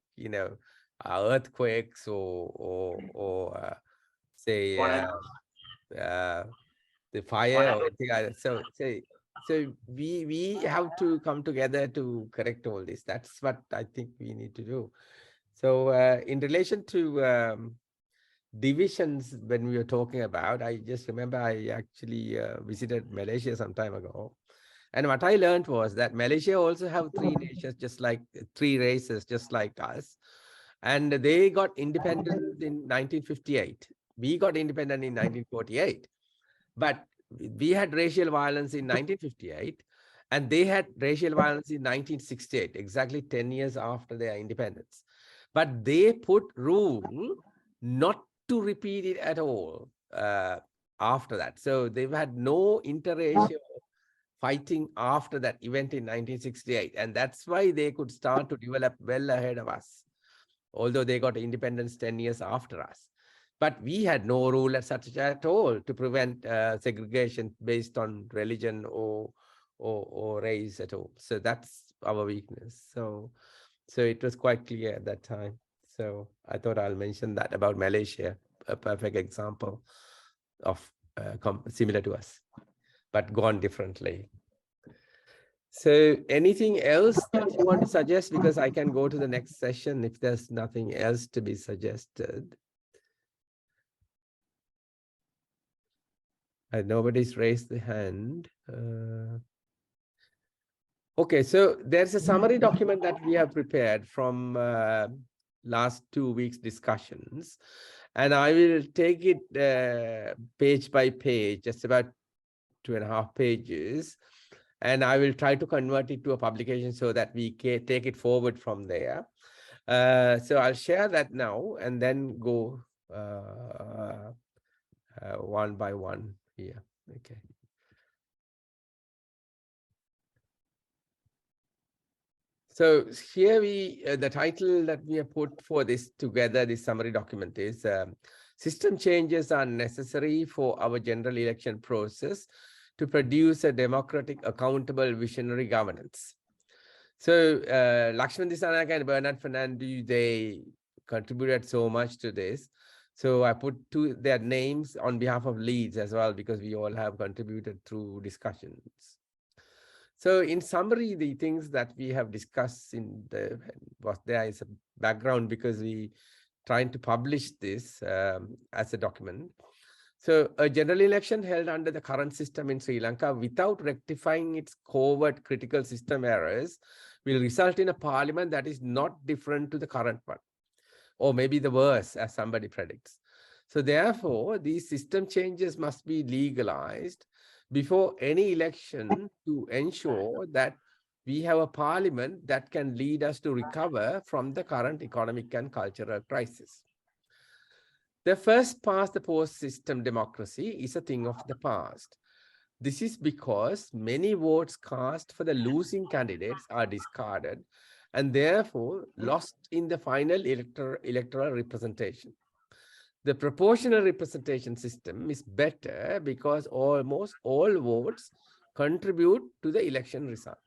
earthquakes or say the fire or anything like that. So we have to come together to correct all this. That's what I think we need to do. So in relation to divisions, when we were talking about, I just remember I actually visited Malaysia some time ago. And what I learned was that Malaysia also have 3 nations, just like 3 races, just like us. And they got independence in 1958. We got independent in 1948. But we had racial violence in 1958, and they had racial violence in 1968, exactly 10 years after their independence. But they put rule not to repeat it at all after that. So they've had no interracial fighting after that event in 1968. And that's why they could start to develop well ahead of us, although they got independence 10 years after us. But we had no rule as such at all to prevent segregation based on religion or race at all. So that's our weakness. So it was quite clear at that time. So I thought I'll mention that about Malaysia, a perfect example of similar to us, but gone differently. So anything else that you want to suggest? Because I can go to the next session if there's nothing else to be suggested. Nobody's raised the hand. Okay, so there's a summary document that we have prepared from last 2 weeks discussions, and I will take it page by page, just about 2.5 pages, and I will try to convert it to a publication so that we can take it forward from there. So I'll share that now and then go one by one here. Okay. So here the title that we have put for this together, this summary document is system changes are necessary for our general election process to produce a democratic, accountable, visionary governance. So Lakshman Dissanayake and Bernard Fernandes, they contributed so much to this. So I put their names on behalf of Leeds as well, because we all have contributed through discussions. So in summary, the things that we have discussed in the was there is a background because we trying to publish this as a document. So a general election held under the current system in Sri Lanka without rectifying its covert critical system errors will result in a parliament that is not different to the current one, or maybe the worse, as somebody predicts. So therefore, these system changes must be legalized before any election to ensure that we have a parliament that can lead us to recover from the current economic and cultural crisis. The first past the post system democracy is a thing of the past. This is because many votes cast for the losing candidates are discarded and therefore lost in the final electoral representation. The proportional representation system is better because almost all votes contribute to the election result.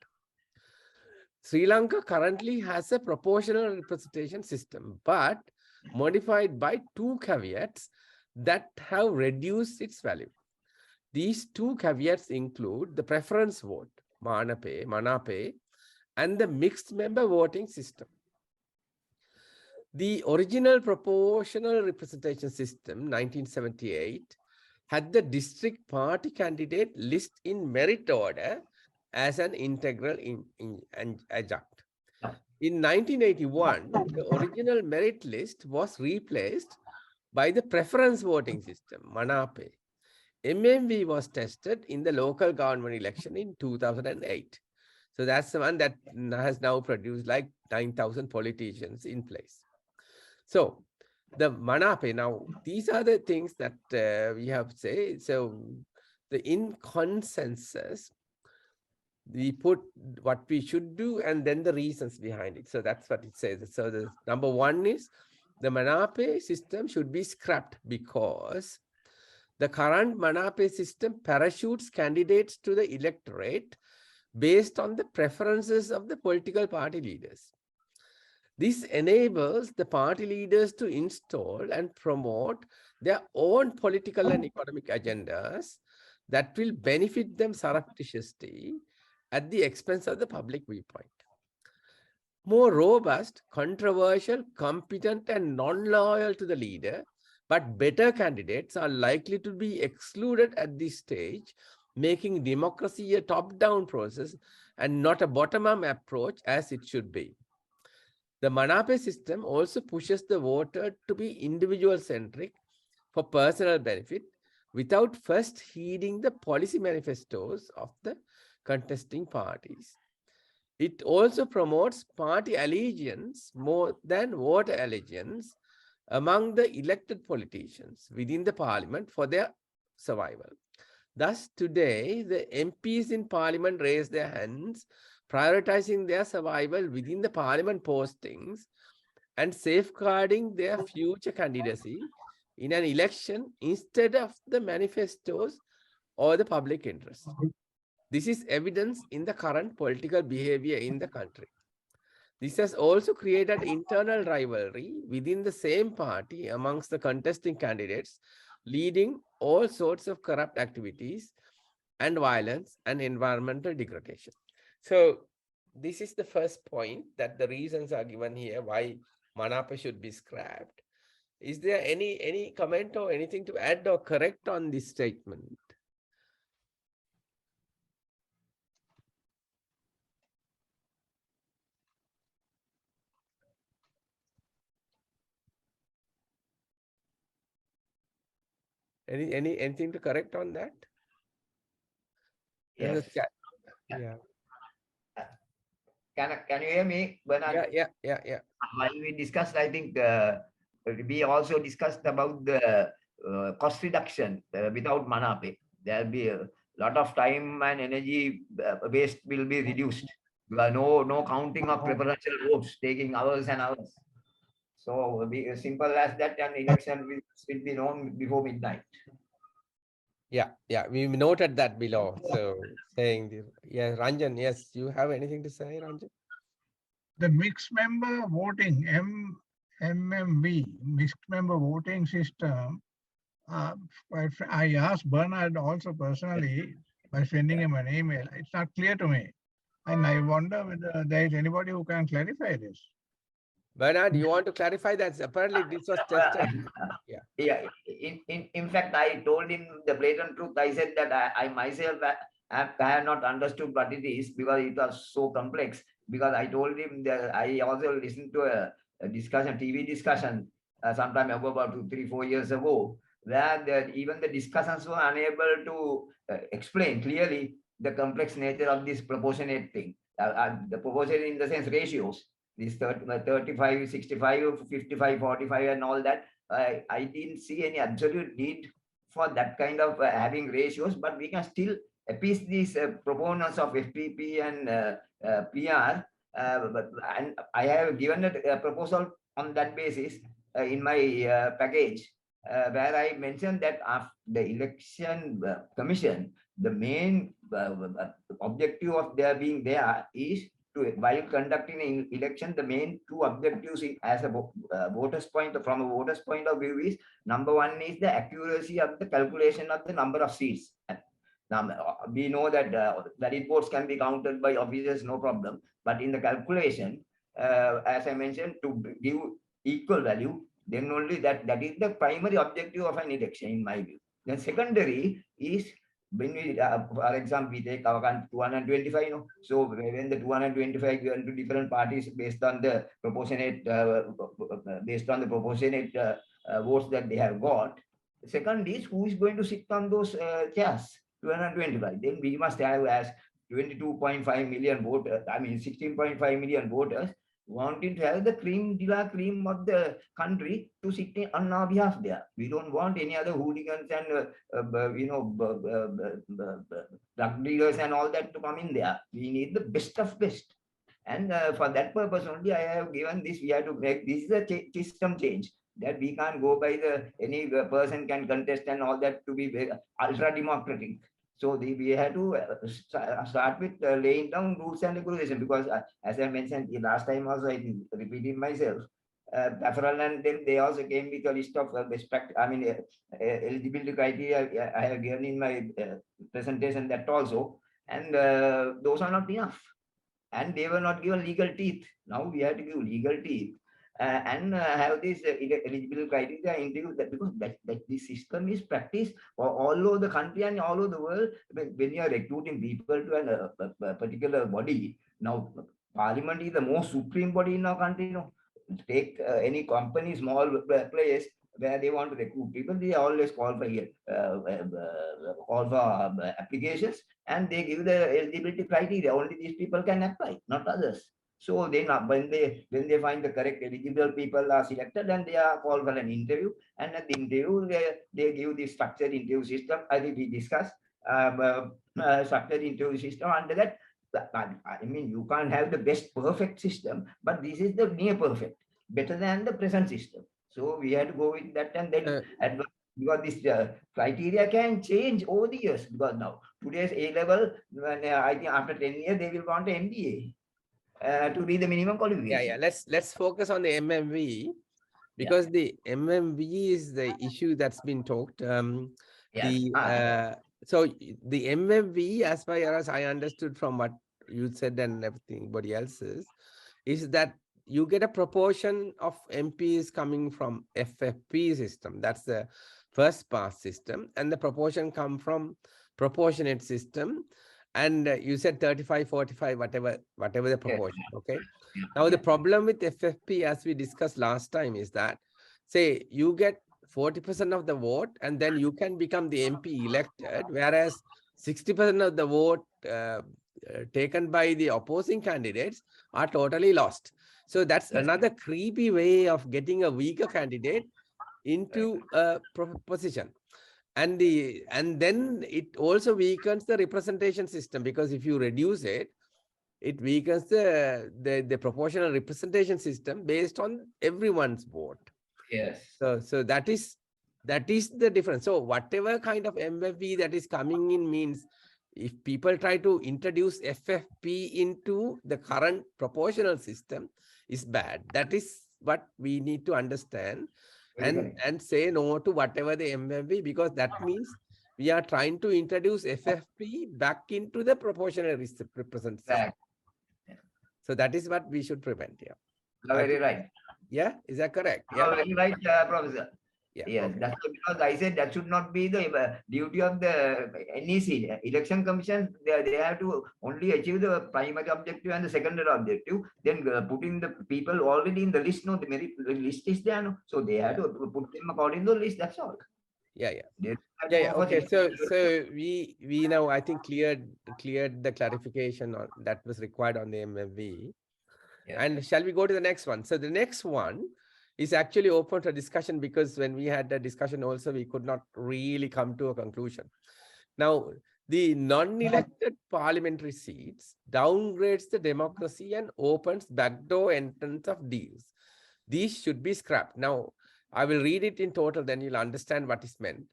Sri Lanka currently has a proportional representation system, but modified by 2 caveats that have reduced its value. These 2 caveats include the preference vote, Manape, and the mixed member voting system. The original proportional representation system, 1978, had the district party candidate list in merit order as an integral adjunct. In 1981, the original merit list was replaced by the preference voting system, Manape. MMV was tested in the local government election in 2008. So that's the one that has now produced like 9,000 politicians in place. So the Manape, now these are the things that we have to say. So in consensus, we put what we should do and then the reasons behind it. So that's what it says. So the number one is the Manape system should be scrapped because the current Manape system parachutes candidates to the electorate based on the preferences of the political party leaders. This enables the party leaders to install and promote their own political and economic agendas that will benefit them surreptitiously at the expense of the public viewpoint. More robust, controversial, competent, and non-loyal to the leader, but better candidates are likely to be excluded at this stage, making democracy a top-down process and not a bottom-up approach as it should be. The Manape system also pushes the voter to be individual-centric for personal benefit without first heeding the policy manifestos of the contesting parties. It also promotes party allegiance more than voter allegiance among the elected politicians within the parliament for their survival. Thus, today, the MPs in parliament raise their hands, prioritizing their survival within the parliament postings and safeguarding their future candidacy in an election instead of the manifestos or the public interest. This is evidence in the current political behavior in the country. This has also created internal rivalry within the same party amongst the contesting candidates, leading all sorts of corrupt activities and violence and environmental degradation. So this is the first point, that the reasons are given here why Manapa should be scrapped. Is there any comment or anything to add or correct on this statement? Anything to correct on that? There's a Yes. chat. Yeah. Can you hear me, Bernard? Yeah. While we discussed, I think we also discussed about the cost reduction without Manape. There'll be a lot of time and energy waste will be reduced. No counting of preferential votes taking hours and hours. So be as simple as that, and election will be known before midnight. Yeah, we noted that below. So saying this, yeah, Ranjan, yes, you have anything to say, Ranjan? The mixed member voting, MMV, mixed member voting system, I asked Bernard also personally by sending him an email. It's not clear to me. And I wonder whether there is anybody who can clarify this. Bernard, you want to clarify that? Apparently this was tested. Yeah. Yeah. In fact, I told him the blatant truth. I said that I myself I have not understood what it is because it was so complex. Because I told him that I also listened to a discussion, TV discussion, sometime ago, about 2, 3, 4 years ago, where even the discussers were unable to explain clearly the complex nature of this proportionate thing. The proportionate in the sense ratios, this 35, 65, 55, 45, and all that. I didn't see any absolute need for that kind of having ratios, but we can still appease these proponents of FPP and PR. And I have given a proposal on that basis in my package, where I mentioned that after the election commission, the main objective of their being there is to, while conducting an election, the main two objectives as a voters point from a voters point of view is, number one is the accuracy of the calculation of the number of seats. Now we know that valid votes can be counted by officers, no problem, but in the calculation, as I mentioned, to give equal value, then only that is the primary objective of an election in my view. Then secondary is, when we, for example, we take our 225, you know, so when the 225 given to different parties based on the proportionate votes that they have got. The second is, who is going to sit on those chairs, 225. Then we must have as 22.5 million voters, I mean 16.5 million voters, wanting to have the cream de la cream of the country to sit on our behalf there. We don't want any other hooligans and drug dealers and all that to come in there. We need the best of best. And for that purpose only, I have given this. We have to make this is a system change, that we can't go by the any person can contest and all that to be ultra democratic. So we have to start with laying down rules and regulation, because as I mentioned last time also, I think repeating myself, Pafferal and them, they also came with a list of best practice, I mean eligibility criteria I have given in my presentation, that also, and those are not enough, and they were not given legal teeth. Now we have to give legal teeth and have this eligibility criteria into that, because that this system is practiced all over the country and all over the world. When you are recruiting people to a particular body, now Parliament is the most supreme body in our country. You know, take any company, small place where they want to recruit people, they always call for applications, and they give the eligibility criteria. Only these people can apply, not others. So then when they find the correct eligible people are selected, and they are called for an interview. And at the interview, they give the structured interview system. I think we discussed structured interview system. Under that, I mean, you can't have the best perfect system, but this is the near perfect, better than the present system. So we had to go with that, and then because this criteria can change over the years. Because now today's A level, I think after 10 years they will want an MBA. To be the minimum qualification. Let's focus on the MMV, because the MMV is the issue that's been talked. Yes. So the MMV, as far as I understood from what you said and everybody else's, is that you get a proportion of MPs coming from FFP system. That's the first pass system, and the proportion come from proportionate system. And you said 35, 45, whatever the proportion. Okay. Now the problem with FFP, as we discussed last time, is that say you get 40% of the vote, and then you can become the MP elected, whereas 60% of the vote taken by the opposing candidates are totally lost. So that's another creepy way of getting a weaker candidate into a position. And then it also weakens the representation system, because if you reduce it, it weakens the proportional representation system based on everyone's vote. Yes. So that is the difference. So whatever kind of MFP that is coming in means, if people try to introduce FFP into the current proportional system, is bad. That is what we need to understand, and say no to whatever the MFP, because that means we are trying to introduce FFP back into the proportional representation. So that is what we should prevent here. Very right. Yeah, is that correct? Yeah, very right, Professor. Yeah, yes, okay. that's because I said that should not be the duty of the NEC. Election Commission, they have to only achieve the primary objective and the secondary objective. Then putting the people already in the list, no, the merit list is there, no? So they have to put them according to the list. That's all. Yeah. Okay. So we now, I think, cleared the clarification that was required on the MFV. Yeah. And shall we go to the next one? So the next one is actually open to discussion, because when we had the discussion also, we could not really come to a conclusion. Now, the non-elected parliamentary seats downgrades the democracy and opens backdoor entrance of deals. These should be scrapped. Now, I will read it in total, then you'll understand what is meant.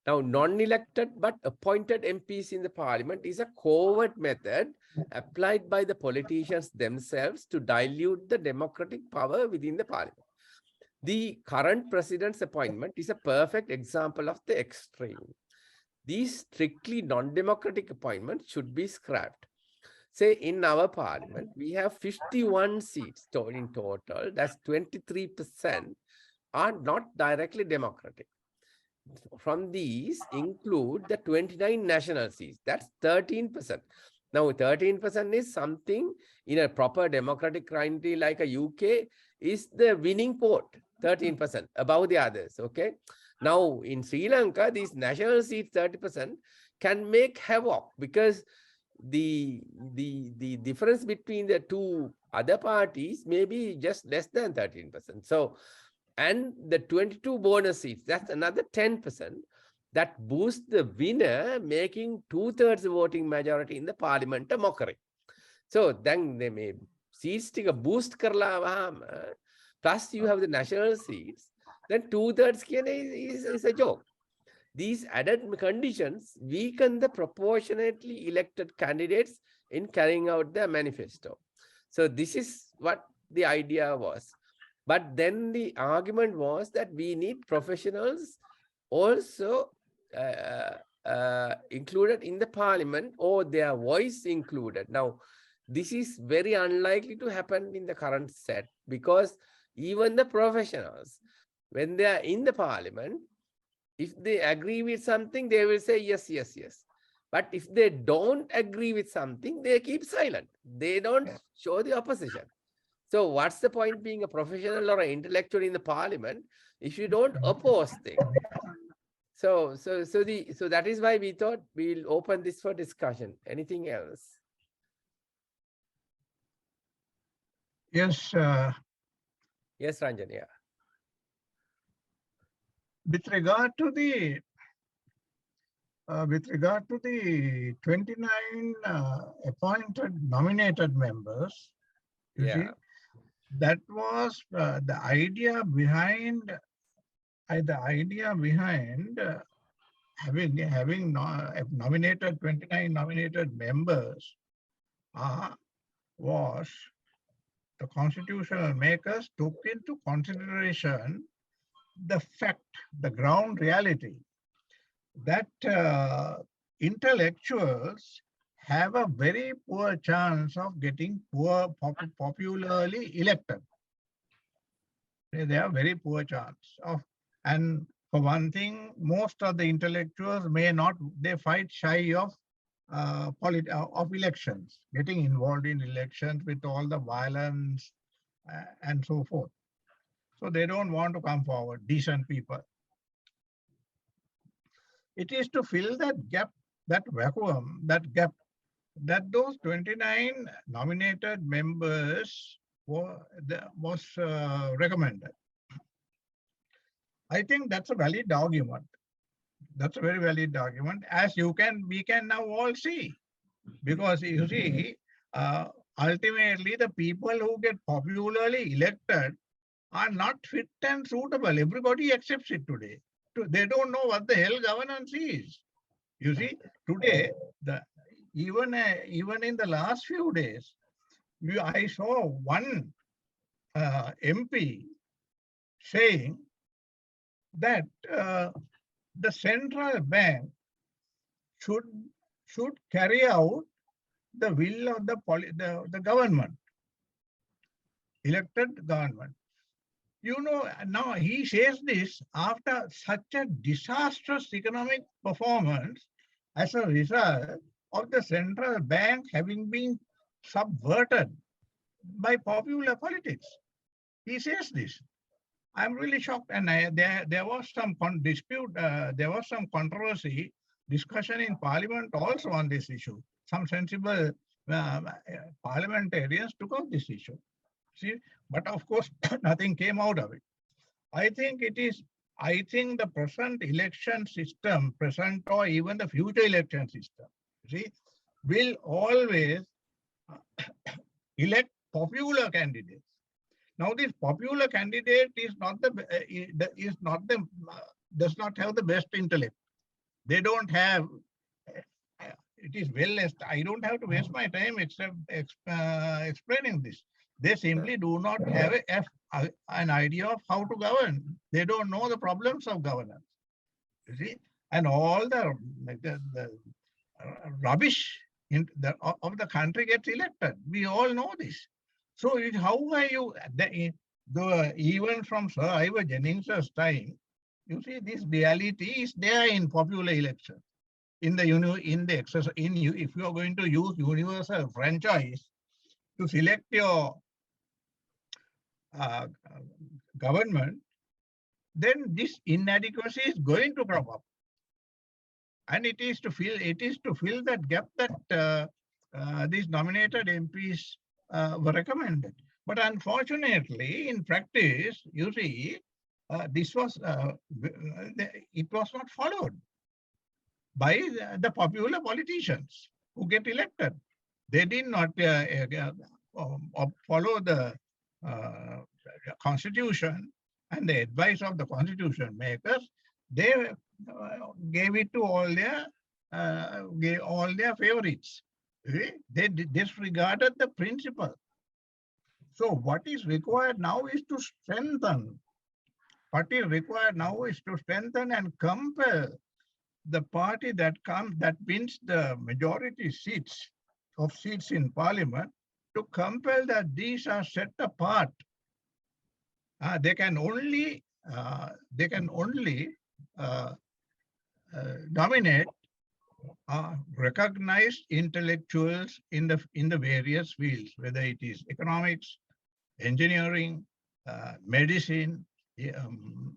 Now, non-elected but appointed MPs in the parliament is a covert method applied by the politicians themselves to dilute the democratic power within the parliament. The current president's appointment is a perfect example of the extreme. These strictly non-democratic appointments should be scrapped. Say in our parliament, we have 51 seats in total. That's 23% are not directly democratic. From these include the 29 national seats. That's 13%. Now, 13% is something in a proper democratic country like a UK is the winning pot, 13% above the others. Okay. Now, in Sri Lanka, these national seats, 30%, can make havoc, because the difference between the two other parties may be just less than 13%. So, and the 22 bonus seats, that's another 10%. That boosts the winner, making 2/3 voting majority in the parliament a mockery. So then they may seats take a boost karla, plus you have the national seats, then 2/3 is a joke. These added conditions weaken the proportionately elected candidates in carrying out their manifesto. So this is what the idea was. But then the argument was that we need professionals also included in the parliament, or their voice included. Now, this is very unlikely to happen in the current set, because even the professionals, when they are in the parliament, if they agree with something, they will say yes, yes, yes. But if they don't agree with something, they keep silent. They don't show the opposition. So what's the point being a professional or an intellectual in the parliament if you don't oppose things? So that is why we thought we'll open this for discussion. Anything else? Yes. Yes, Ranjan. Yeah. With regard to the 29 appointed nominated members, you see, that was the idea behind having nominated 29 nominated members was the constitutional makers took into consideration the fact, the ground reality, that intellectuals have a very poor chance of getting popularly elected. They have very poor chance of, and for one thing, most of the intellectuals may not, they fight shy of of elections, getting involved in elections with all the violence and so forth. So they don't want to come forward, decent people. It is to fill that gap, that vacuum, that gap, that those 29 nominated members was recommended. I think that's a valid argument. That's a very valid argument, as we can now all see. Because you see, ultimately the people who get popularly elected are not fit and suitable. Everybody accepts it today. They don't know what the hell governance is. You see, today, even in the last few days, I saw one MP saying that the central bank should carry out the will of the government, elected government. You know, now he says this after such a disastrous economic performance as a result of the central bank having been subverted by popular politics. He says this. I'm really shocked, and there was some dispute, there was some controversy, discussion in Parliament also on this issue. Some sensible parliamentarians took up this issue. See, but of course, nothing came out of it. I think the present election system, present or even the future election system, see, will always elect popular candidates. Now, this popular candidate does not have the best intellect. They don't have. It is well established. I don't have to waste my time explaining this. They simply do not have an idea of how to govern. They don't know the problems of governance. You see, and all the rubbish of the country gets elected. We all know this. So how are you, even from Sir Ivor Jennings's time, you see this reality is there in popular election. If you are going to use universal franchise to select your government, then this inadequacy is going to crop up. And it is to fill that gap that these nominated MPs were recommended. But unfortunately, in practice, you see, it was not followed by the popular politicians who get elected. They did not follow the constitution and the advice of the constitution makers. They gave it to all their favorites. They disregarded the principle. So what is required now is to strengthen. What is required now is to strengthen and compel the party that wins the majority seats in parliament, to compel that these are set apart. They can only nominate recognized intellectuals in the various fields, whether it is economics, engineering, medicine,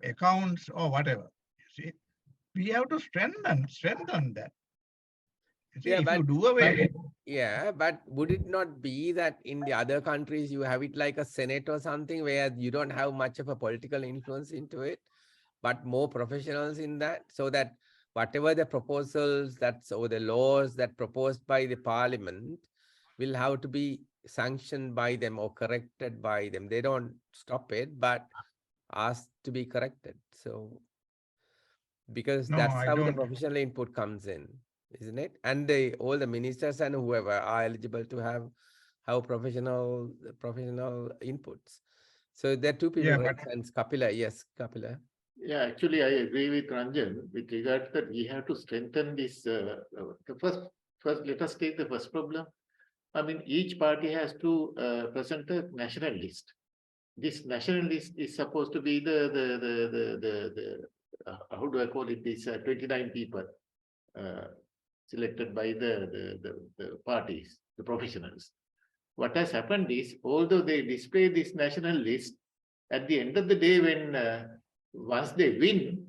accounts, or whatever. You see, we have to strengthen that. See, Yeah, if you do away. Yeah, but would it not be that in the other countries you have it like a Senate or something where you don't have much of a political influence into it, but more professionals in that, so that whatever the proposals or the laws that proposed by the parliament will have to be sanctioned by them or corrected by them. They don't stop it, but ask to be corrected. So, because No, that's I how the don't. professional input comes in, isn't it? And all the ministers and whoever are eligible to have professional inputs. So there are two people, Yeah, right? but And Kapila, yes, Kapila. Yeah, actually, I agree with Ranjan with regard that we have to strengthen this. The first, let us take the first problem. I mean, each party has to present a national list. This national list is supposed to be the how do I call it? These 29 people selected by the parties, the professionals. What has happened is, although they display this national list, at the end of the day, when once they win,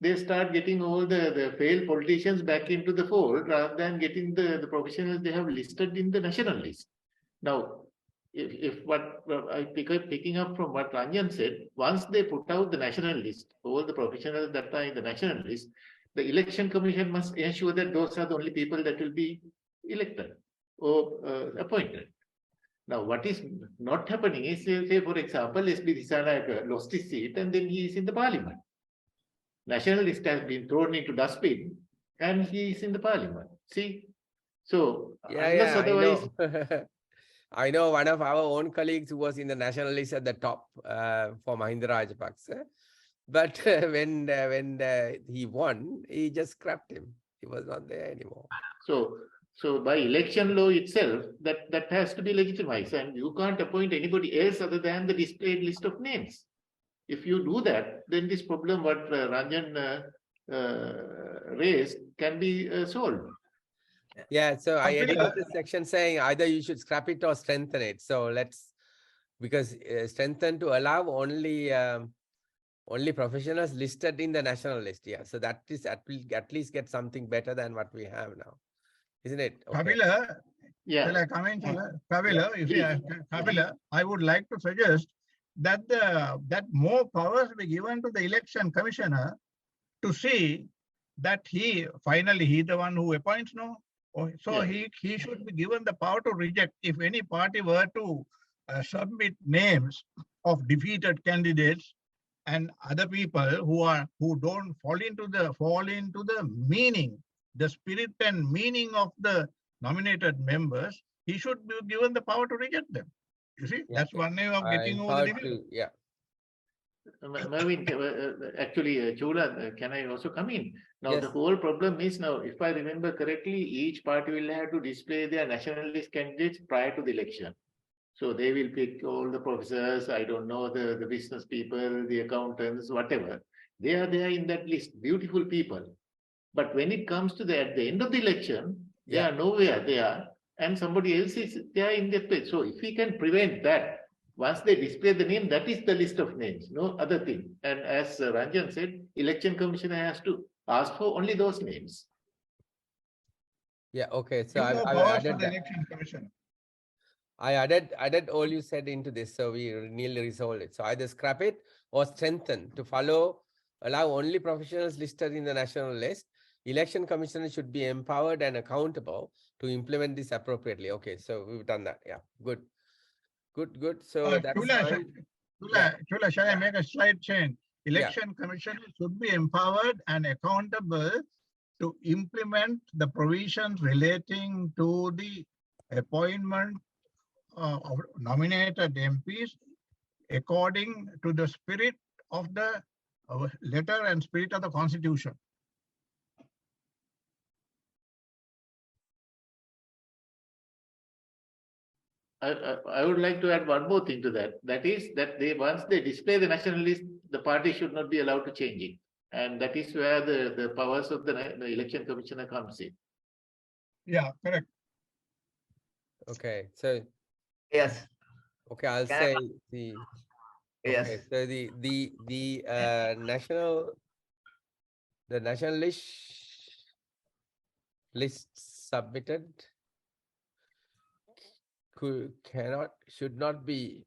they start getting all the failed politicians back into the fold rather than getting the professionals they have listed in the national list. Now, if what I picking up from what Ranjan said, once they put out the national list, all the professionals that are in the national list, the election commission must ensure that those are the only people that will be elected or appointed. Now, what is not happening is, say, for example, SB Dissanayake lost his seat and then he is in the parliament. National list has been thrown into dustbin and he is in the parliament. See? So, unless otherwise... I know. I know one of our own colleagues who was in the national list at the top for Mahinda Rajapaksa. But when he won, he just scrapped him. He was not there anymore. So by election law itself, that has to be legitimized, and you can't appoint anybody else other than the displayed list of names. If you do that, then this problem what Ranjan raised can be solved. Yeah, so I edited this section saying either you should scrap it or strengthen it. So let's, because strengthen to allow only professionals listed in the national list. Yeah, so that is at least get something better than what we have now, isn't it? Okay. Kabila, Yeah. shall I come in? Kabila, you see, Kabila, I would like to suggest that that more powers be given to the election commissioner to see that he the one who appoints, no? So Yeah. he should be given the power to reject if any party were to submit names of defeated candidates and other people who don't fall into the meaning, the spirit and meaning of the nominated members. He should be given the power to reject them. You see, that's one way of getting over the debate. Yeah. Mervin, actually, Chula, can I also come in? Now, Yes. the whole problem is now, if I remember correctly, each party will have to display their nationalist candidates prior to the election. So they will pick all the professors, I don't know, the business people, the accountants, whatever. They are there in that list, beautiful people. But when it comes to at the end of the election, they are nowhere there, and somebody else is there in that place. So if we can prevent that, once they display the name, that is the list of names, no other thing. And as Ranjan said, election commissioner has to ask for only those names. Yeah, okay. So Give more I powers to added the that. election commission. I added all you said into this, so we nearly resolved it. So either scrap it or strengthen to allow only professionals listed in the national list. Election commissioners should be empowered and accountable to implement this appropriately. Okay, so we've done that. Yeah, good. So that's fine. Chula, shall I make a slight change? Election commission should be empowered and accountable to implement the provisions relating to the appointment of nominated MPs according to the spirit of the letter and spirit of the Constitution. I would like to add one more thing to that. That is that once they display the national list, the party should not be allowed to change it. And that is where the powers of the election commissioner comes in. Yeah, correct. Okay, so Yes. okay, I'll Can say I- the Yes. okay. So the national list submitted should not be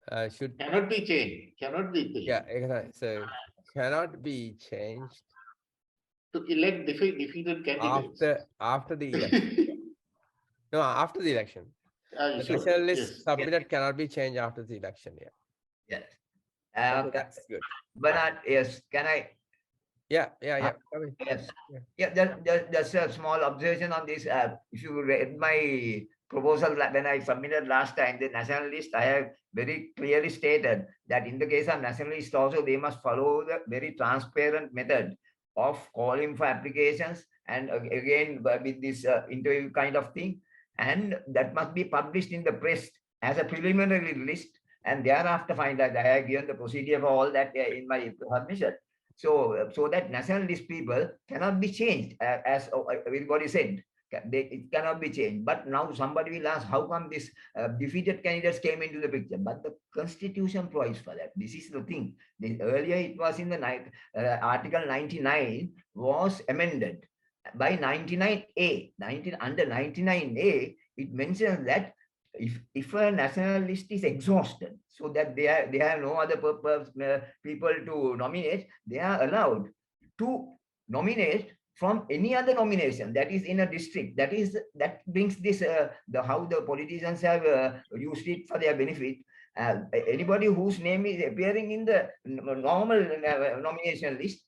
Cannot be changed. Cannot be changed. Yeah, exactly. So cannot be changed To elect defeated candidates. after the election. No, after the election. The Sure. national list Yes. submitted cannot be changed after the election. Yeah. Yes. Okay, that's good. Bernard, yes. Can I? Yeah. Come in. Yes. Yeah. Just a small observation on this. If you read my proposal when I submitted last time, the national list, I have very clearly stated that in the case of national list also, they must follow the very transparent method of calling for applications and again with this interview kind of thing. And that must be published in the press as a preliminary list. And thereafter find out I have given the procedure for all that in my submission. So that nationalist people cannot be changed, as everybody said. It cannot be changed. But now somebody will ask, how come this defeated candidates came into the picture? But the constitution provides for that. This is the thing. Earlier it was in the Article 99 was amended by 99A. Under 99A, it mentions that if a nationalist is exhausted, so that they have no other purpose, people to nominate, they are allowed to nominate from any other nomination that is in a district. That brings this how the politicians have used it for their benefit. Anybody whose name is appearing in the normal nomination list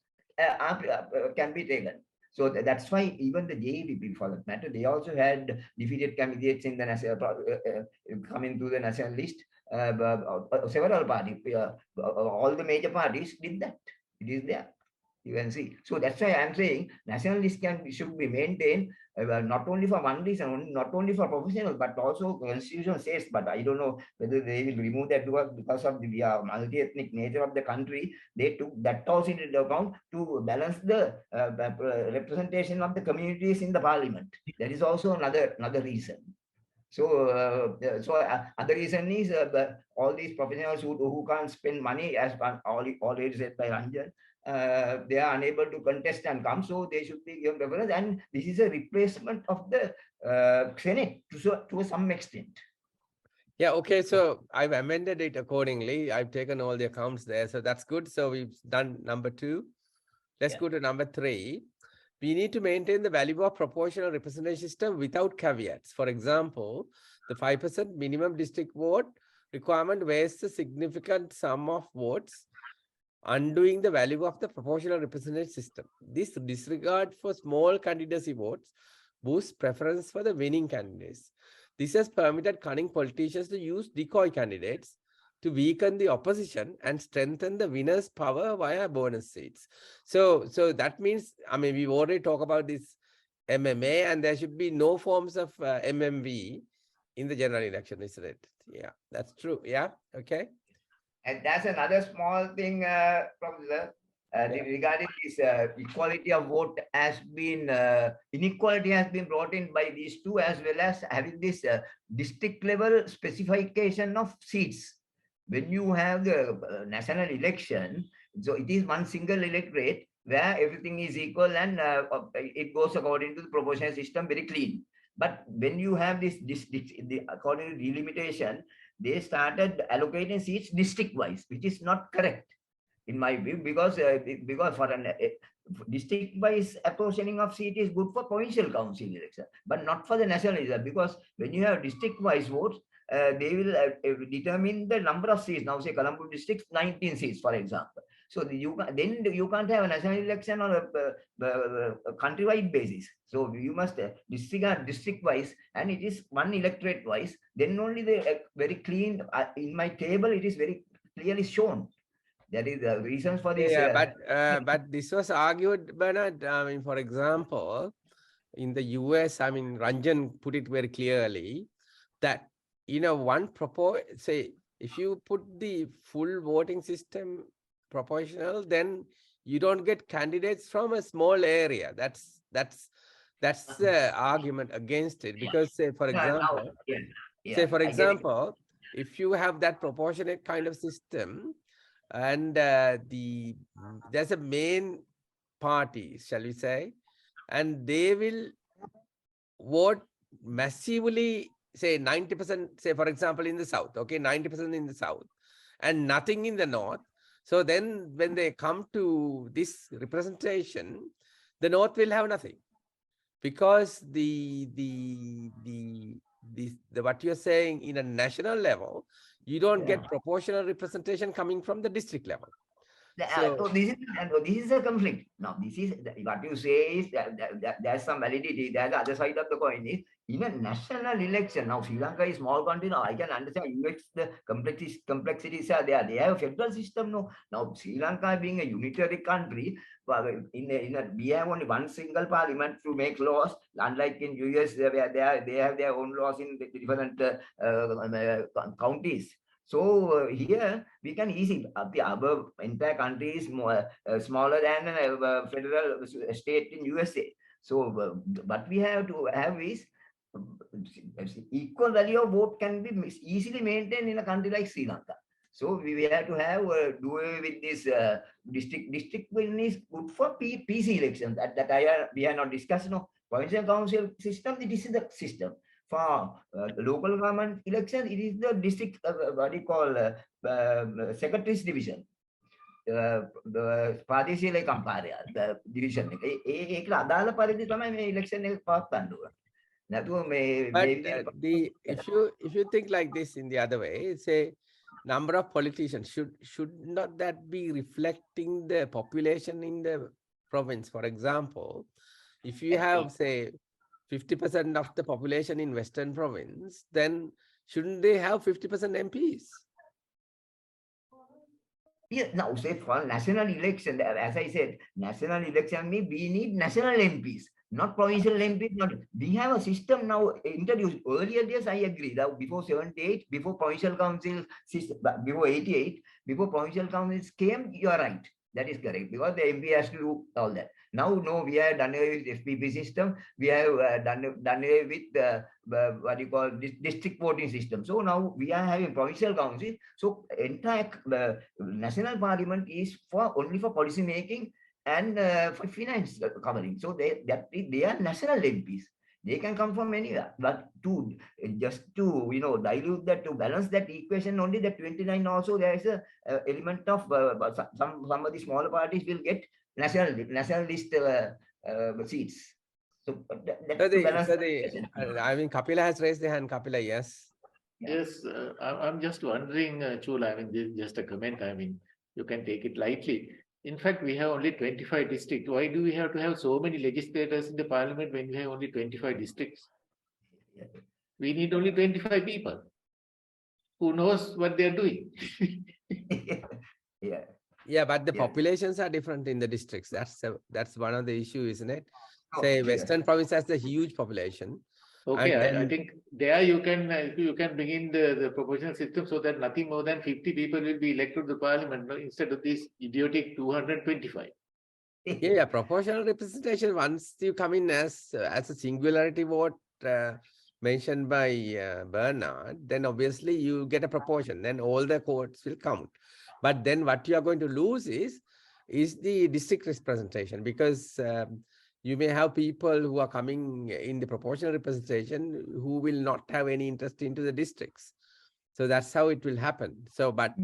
can be taken. So that's why even the JVP, for that matter, they also had defeated candidates in the national coming to the national list. Several parties, all the major parties did that. It is there. You can see. So that's why I'm saying nationalists should be maintained not only for one reason, not only for professionals, but also constitution says. But I don't know whether they will remove that because of the multi-ethnic nature of the country. They took that also into account to balance the representation of the communities in the parliament. That is also another reason. So, other reason is all these professionals who can't spend money, as already said by Ranjan, they are unable to contest and come, so they should be given preference. And this is a replacement of the Senate to some extent. Yeah, okay, so I've amended it accordingly. I've taken all the accounts there, so that's good. So we've done number 2. Let's go to number 3. We need to maintain the value of proportional representation system without caveats. For example, the 5% minimum district vote requirement wastes a significant sum of votes, undoing the value of the proportional representation system. This disregard for small candidacy votes boosts preference for the winning candidates. This has permitted cunning politicians to use decoy candidates to weaken the opposition and strengthen the winner's power via bonus seats. So that means, I mean, we've already talked about this MMA, and there should be no forms of MMV in the general election, isn't it? Yeah, that's true. Yeah, okay. And that's another small thing, Professor. Regarding this equality of vote has been, inequality has been brought in by these two, as well as having this district level specification of seats. When you have the national election, so it is one single electorate where everything is equal and it goes according to the proportional system, very clean. But when you have this according to delimitation, they started allocating seats district-wise, which is not correct in my view, because for a district-wise apportioning of seat is good for provincial council election, but not for the national election, because when you have district-wise votes, they will determine the number of seats. Now, say Colombo district, 19 seats, for example. So you can't have a national election on a countrywide basis. So you must disregard district-wise, and it is one electorate-wise. Then only the very clean. In my table, it is very clearly shown. That is the reasons for this. Yeah, but this was argued, Bernard. I mean, for example, in the US, I mean, Ranjan put it very clearly that, say, if you put the full voting system proportional, then you don't get candidates from a small area. That's the argument against it, because say, for example, if you have that proportionate kind of system, and there's a main party, shall we say, and they will vote massively, say 90%, say for example in the south, okay, 90% in the south and nothing in the north. So then when they come to this representation, the north will have nothing, because what you're saying in a national level, you don't get proportional representation coming from the district level. So this is a conflict. Now, this is what you say is that there's some validity. There's the other side of the coin is in a national election. Now, Sri Lanka is small country. Now, I can understand US, the complexities are there. They have a federal system. No, now Sri Lanka being a unitary country, we have only one single parliament to make laws. Unlike in US, where they have their own laws in different counties. So here we can easily the other entire country is more smaller than federal state in USA. So what we have to have is equal value of vote can be easily maintained in a country like Sri Lanka. So we have to have do away with this district win is good for PC elections that we are not discussing. No, provincial council system. This is the system. For local government election, it is the district, what do you call, secretaries division. ප්‍රාදේශීය ලේකම් කාර්යාලය division එක ඒක අදාළ පරිදි තමයි මේ election එක පවත්වන්න ඕන. නැතුව මේ if you think like this in the other way, say number of politicians should not that be reflecting the population in the province? For example, if you have say 50% of the population in Western province, then shouldn't they have 50% MPs? Yeah, now say for national election, as I said, national election means we need national MPs, not provincial MPs. Not we have a system now introduced. Earlier days, I agree that before 78, before provincial council system, before 88, before provincial councils came, you are right. That is correct, because the MP has to do all that. Now, no, we have done away with FPP system. We have done away with what you call district voting system. So now we are having provincial council. So entire national parliament is only for policy making and for finance covering. So they are national MPs. They can come from anywhere, but just to dilute that, to balance that equation, only the 29 also there is a element of some of the smaller parties will get national list seats. So I mean, Kapila has raised the hand. Kapila, yes. Yes, I'm just wondering, Chula. I mean, just a comment. I mean, you can take it lightly. In fact, we have only 25 districts. Why do we have to have so many legislators in the parliament when we have only 25 districts? We need only 25 people who knows what they're doing. Yeah, but the populations are different in the districts. That's one of the issues, isn't it? Say Western province has a huge population. Okay, I think there you can bring in the proportional system so that nothing more than 50 people will be elected to the parliament, no, instead of this idiotic 225. Yeah, proportional representation. Once you come in as a singularity vote mentioned by Bernard, then obviously you get a proportion. Then all the votes will count. But then what you are going to lose is the district representation, because you may have people who are coming in the proportional representation who will not have any interest into the districts. So that's how it will happen. So, but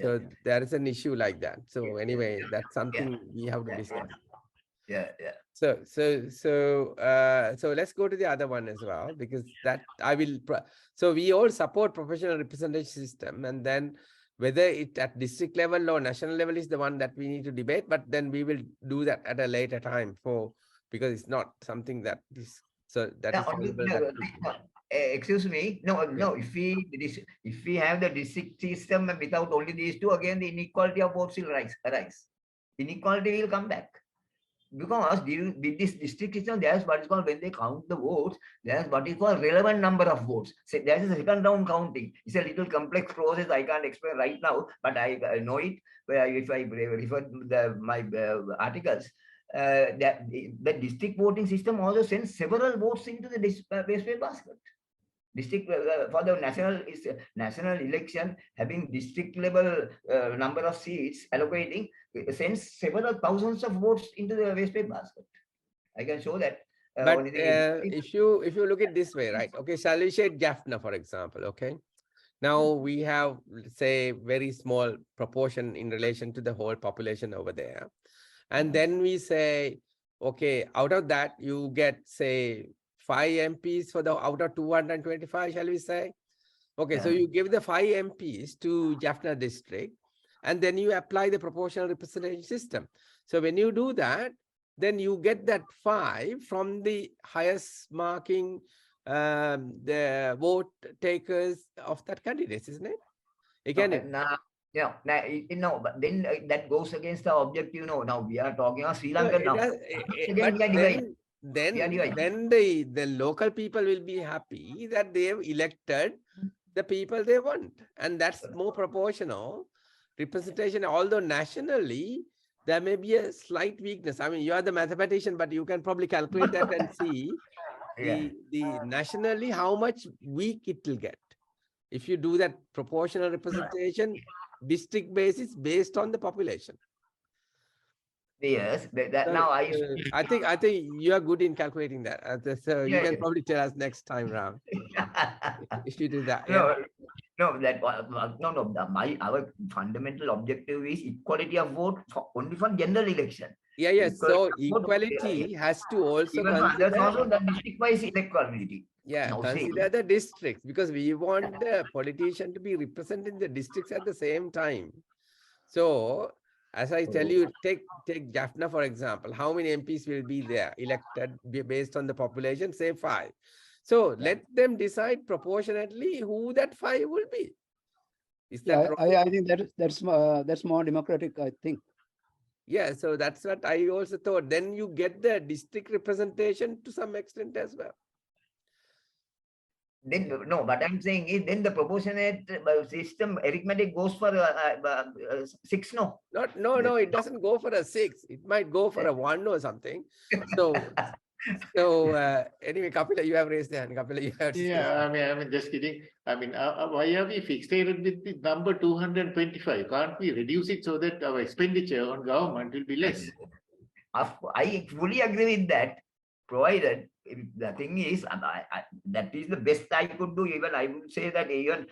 so there is an issue like that. So anyway, that's something we have to discuss. So let's go to the other one as well, because that I will. So we all support professional representation system, and then whether it at district level or national level is the one that we need to debate, but then we will do that at a later time because it's not something that is, so that is. Excuse me, no. If we have the district system without only these two, again the inequality of votes will arise. Inequality will come back. Because with this district system, there's what is called, when they count the votes, there's what is called relevant number of votes. So there's a second round counting. It's a little complex process. I can't explain right now, but I know it. If I refer to my articles, that the district voting system also sends several votes into the waste basket. District for the national election, having district level number of seats allocating, sends several thousands of votes into the waste basket. I can show that. But if you look at this way, right? Okay, shall we say Jaffna, for example? Okay, now we have, say, very small proportion in relation to the whole population over there, and then we say, okay, out of that you get, say, 5 MPs for the out of 225, shall we say? Okay, so you give the 5 MPs to Jaffna district, and then you apply the proportional representation system. So when you do that, then you get that 5 from the highest marking the vote takers of that candidate, isn't it? Again, no, but then that goes against the objective. Now we are talking of Sri no, Lanka it now. does, Again, but we are divided. then the local people will be happy that they have elected the people they want, and that's more proportional representation. Although nationally there may be a slight weakness. I mean, you are the mathematician, but you can probably calculate that and see the nationally how much weak it will get if you do that proportional representation district basis based on the population. Yes, that So, now I think you are good in calculating that. So you can probably tell us next time round if you do that. Yeah. No, our fundamental objective is equality of vote only for general election. Yeah, yes. So Equality of vote, equality has to also even for others consider. also the district-wise electorality. Yeah, Now, consider the districts, because we want the politician to be representing the districts at the same time. So, as I tell you, take Jaffna for example. How many MPs will be there elected based on the population? Say 5. So let them decide proportionately who that 5 will be. Is that wrong? I think that's more democratic, I think. Yeah, so that's what I also thought. Then you get the district representation to some extent as well. Then no, what I'm saying is then the proportionate system arithmetic goes for 6. No, it doesn't go for a 6. It might go for a 1 or something. So anyway, Kapila, you have raised the hand. Kapila, you have. Yeah, I mean, just kidding. I mean, why are we fixated with the number 225? Can't we reduce it so that our expenditure on government will be less? I fully agree with that, provided the thing is, that is the best I could do. Even I would say that even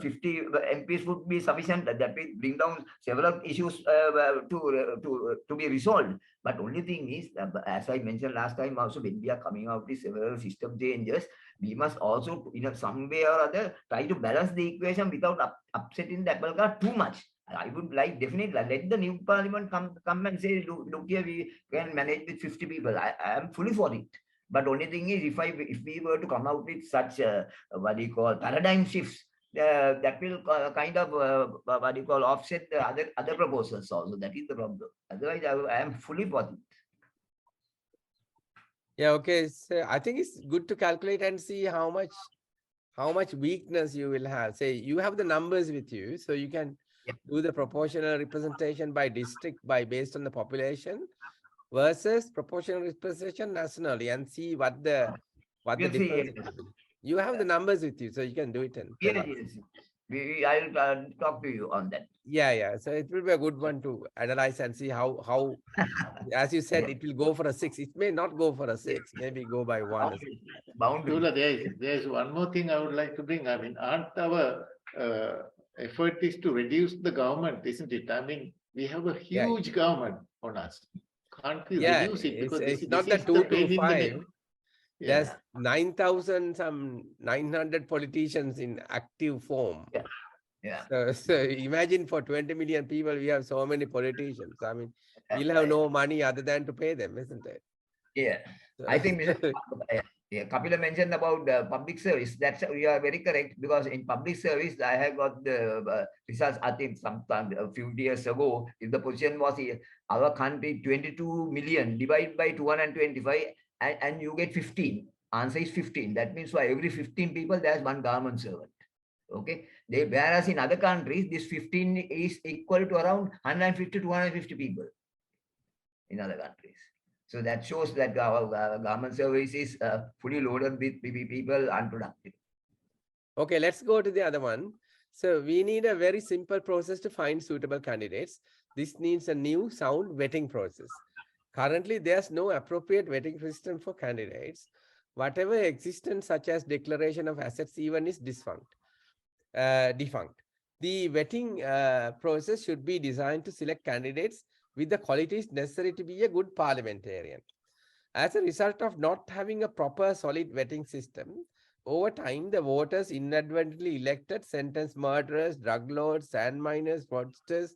50 MPs would be sufficient. That will bring down several issues to be resolved. But only thing is, as I mentioned last time also, when we are coming out with several system changes, we must also, in some way or other, try to balance the equation without upsetting the apple cart too much. I would like definitely let the new parliament come and say, look here, we can manage with 50 people. I am fully for it. But only thing is, if we were to come out with such what do you call paradigm shifts, that will kind of what do you call offset the other proposals also. That is the problem. Otherwise, I am fully for it. Yeah, okay. So I think it's good to calculate and see how much weakness you will have. Say you have the numbers with you, so you can do the proportional representation by district based on the population versus proportional representation nationally, and see what the difference will be. You have the numbers with you, so you can do it and tell us. I'll talk to you on that. Yeah. So it will be a good one to analyze and see how as you said, it will go for a 6. It may not go for a 6, maybe go by 1. There's one more thing I would like to bring. I mean, aren't our effort is to reduce the government, isn't it? I mean, we have a huge government on us. Can't we reduce it? Because it's not that 225. There's 900 politicians in active form. So imagine for 20 million people, we have so many politicians. I mean, we'll have no money other than to pay them, isn't it? Yeah. I think Kapila mentioned about the public service. That's you are very correct, because in public service, I have got the results. I think sometime a few years ago, if the position was our country 22 million divided by 225, and you get 15. Answer is 15. That means for every 15 people, there's one government servant. Okay. Whereas in other countries, this 15 is equal to around 150 to 250 people in other countries. So that shows that our government service is fully loaded with people unproductive. Okay, let's go to the other one. So we need a very simple process to find suitable candidates. This needs a new sound vetting process. Currently, there's no appropriate vetting system for candidates. Whatever existence, such as declaration of assets, even is defunct. The vetting process should be designed to select candidates with the qualities necessary to be a good parliamentarian. As a result of not having a proper solid vetting system, over time, the voters inadvertently elected sentenced murderers, drug lords, sand miners, fraudsters,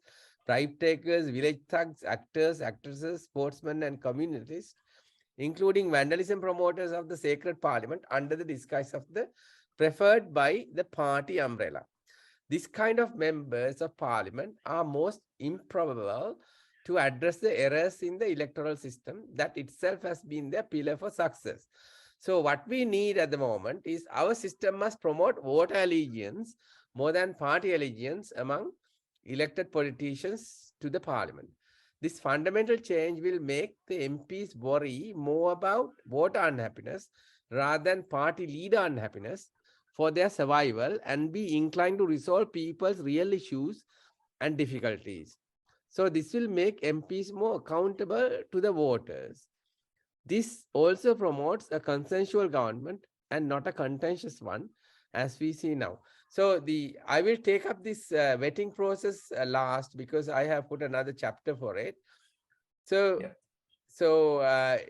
bribe takers, village thugs, actors, actresses, sportsmen, and communities, including vandalism promoters of the sacred parliament under the disguise of the preferred by the party umbrella. This kind of members of parliament are most improbable to address the errors in the electoral system that itself has been their pillar for success. So what we need at the moment is our system must promote voter allegiance more than party allegiance among elected politicians to the parliament. This fundamental change will make the MPs worry more about voter unhappiness rather than party leader unhappiness for their survival and be inclined to resolve people's real issues and difficulties. So this will make MPs more accountable to the voters. This also promotes a consensual government and not a contentious one, as we see now. So I will take up this vetting process last because I have put another chapter for it. So,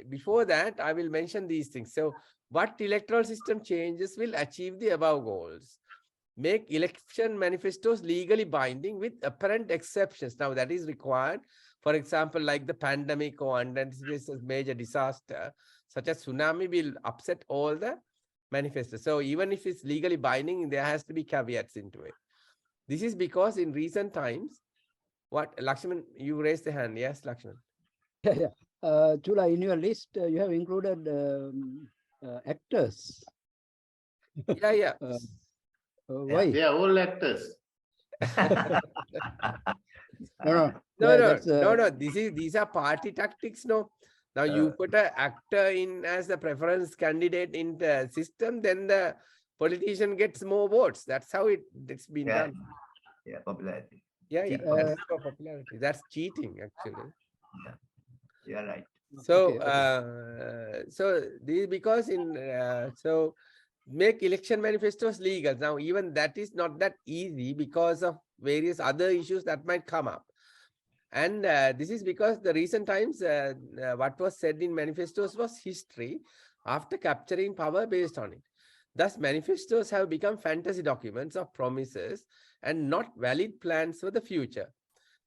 before that, I will mention these things. So what electoral system changes will achieve the above goals? Make election manifestos legally binding with apparent exceptions. Now that is required. For example, like the pandemic or unanticipated major disaster, such as tsunami will upset all the manifestos. So even if it's legally binding, there has to be caveats into it. This is because in recent times, what, Lakshman, you raised the hand. Yes, Lakshman. Yeah. Chula, in your list, you have included actors. Yeah. Why? They are all actors. No. These are party tactics. No. Now you put an actor in as the preference candidate in the system, then the politician gets more votes. That's how it's been done. Yeah, popularity. Yeah. Popularity. That's for popularity. That's cheating, actually. Yeah, you're right. So, Okay. because so make election manifestos legal. Now, even that is not that easy because of various other issues that might come up. And this is because the recent times, what was said in manifestos was history after capturing power based on it. Thus, manifestos have become fantasy documents of promises and not valid plans for the future.